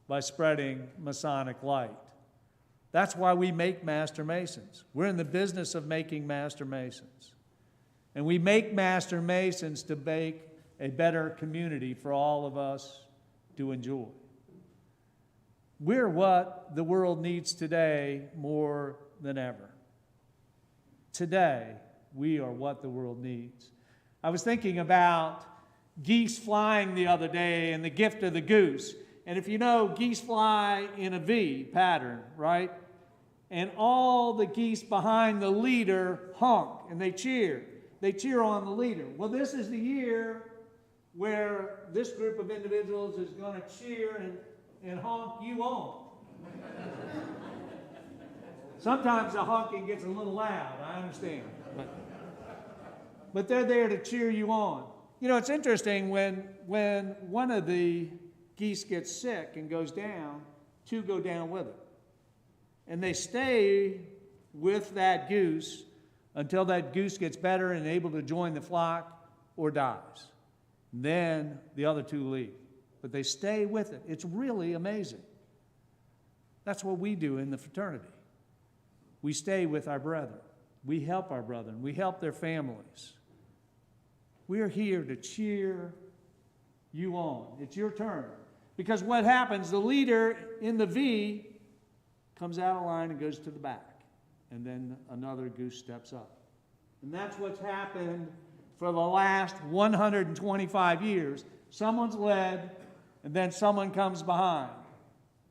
by spreading Masonic light. That's why we make Master Masons. We're in the business of making Master Masons. And we make Master Masons to make a better community for all of us to enjoy. We're what the world needs today more than ever. Today, we are what the world needs. I was thinking about geese flying the other day and the gift of the goose. And if you know, geese fly in a V pattern, right? And all the geese behind the leader honk and they cheer. They cheer on the leader. Well, this is the year where this group of individuals is going to cheer and honk you on. Sometimes the honking gets a little loud, I understand. But they're there to cheer you on. You know, it's interesting when one of the geese gets sick and goes down, two go down with it. And they stay with that goose until that goose gets better and able to join the flock or dies. Then the other two leave. But they stay with it. It's really amazing. That's what we do in the fraternity. We stay with our brethren. We help our brethren. We help their families. We are here to cheer you on. It's your turn. Because what happens, the leader in the V comes out of line and goes to the back. And then another goose steps up. And that's what's happened for the last 125 years. Someone's led, and then someone comes behind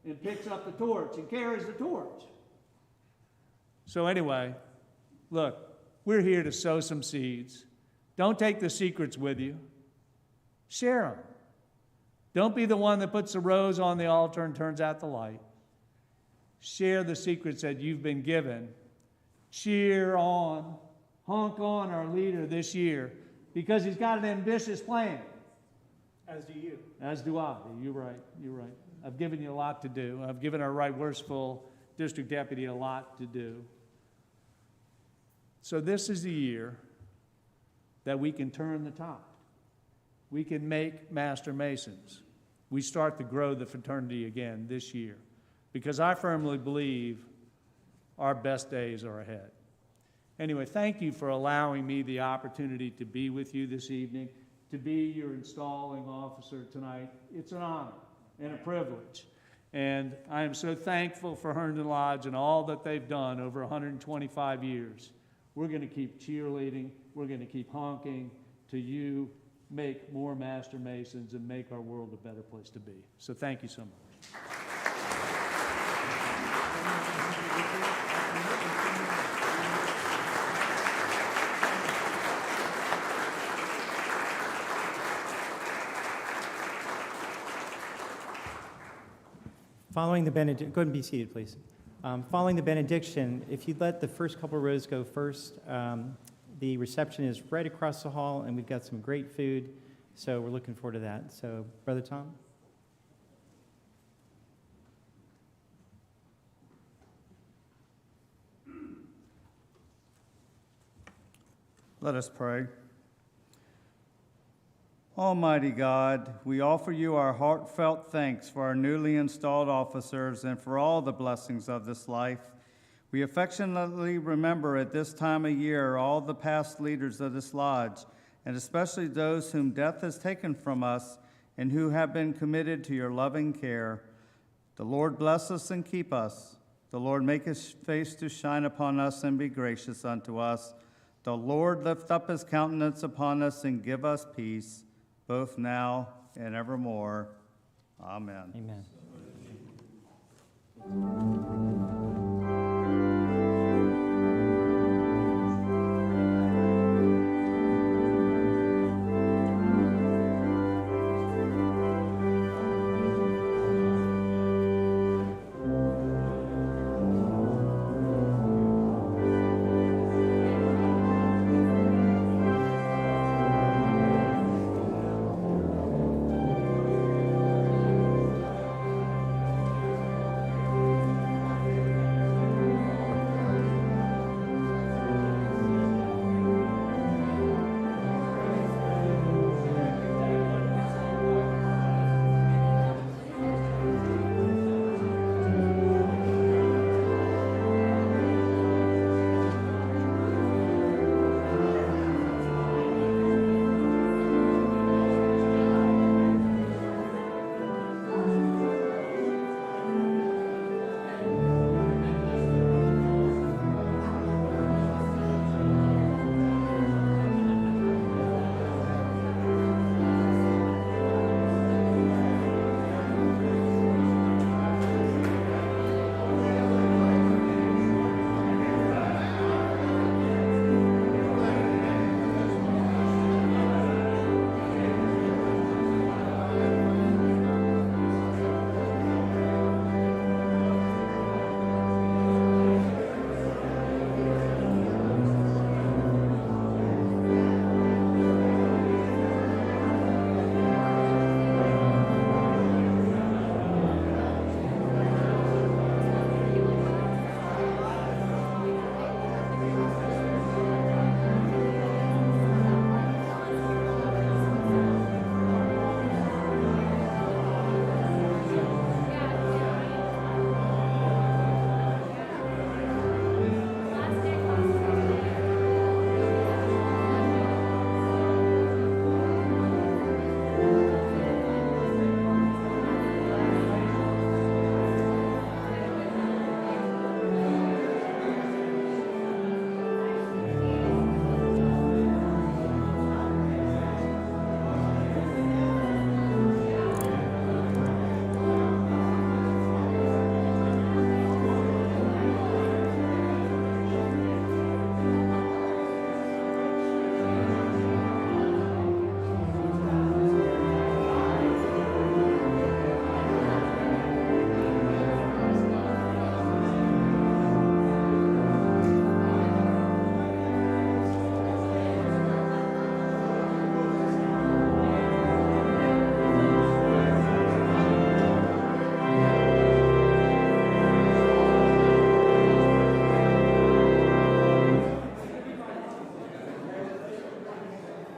and picks up the torch and carries the torch. So anyway, look, we're here to sow some seeds. Don't take the secrets with you. Share them. Don't be the one that puts the rose on the altar and turns out the light. Share the secrets that you've been given. Cheer on, honk on our leader this year, because he's got an ambitious plan. As do you. As do I. You're right. You're right. I've given you a lot to do. I've given our right worshipful district deputy a lot to do. So this is the year that we can turn the tide. We can make Master Masons. We start to grow the fraternity again this year, because I firmly believe our best days are ahead. Anyway, thank you for allowing me the opportunity to be with you this evening, to be your installing officer tonight. It's an honor and a privilege. And I am so thankful for Herndon Lodge and all that they've done over 125 years. We're going to keep cheerleading. We're going to keep honking to you, make more Master Masons, and make our world a better place to be. So thank you so much. Following the benediction, go ahead and be seated, please. Following the benediction, if you'd let the first couple rows go first, the reception is right across the hall, and we've got some great food, so we're looking forward to that. So, Brother Tom? Let us pray. Almighty God, we offer you our heartfelt thanks for our newly installed officers and for all the blessings of this life. We affectionately remember at this time of year all the past leaders of this lodge, and especially those whom death has taken from us and who have been committed to your loving care. The Lord bless us and keep us. The Lord make his face to shine upon us and be gracious unto us. The Lord lift up his countenance upon us and give us peace, both now and evermore. Amen. Amen.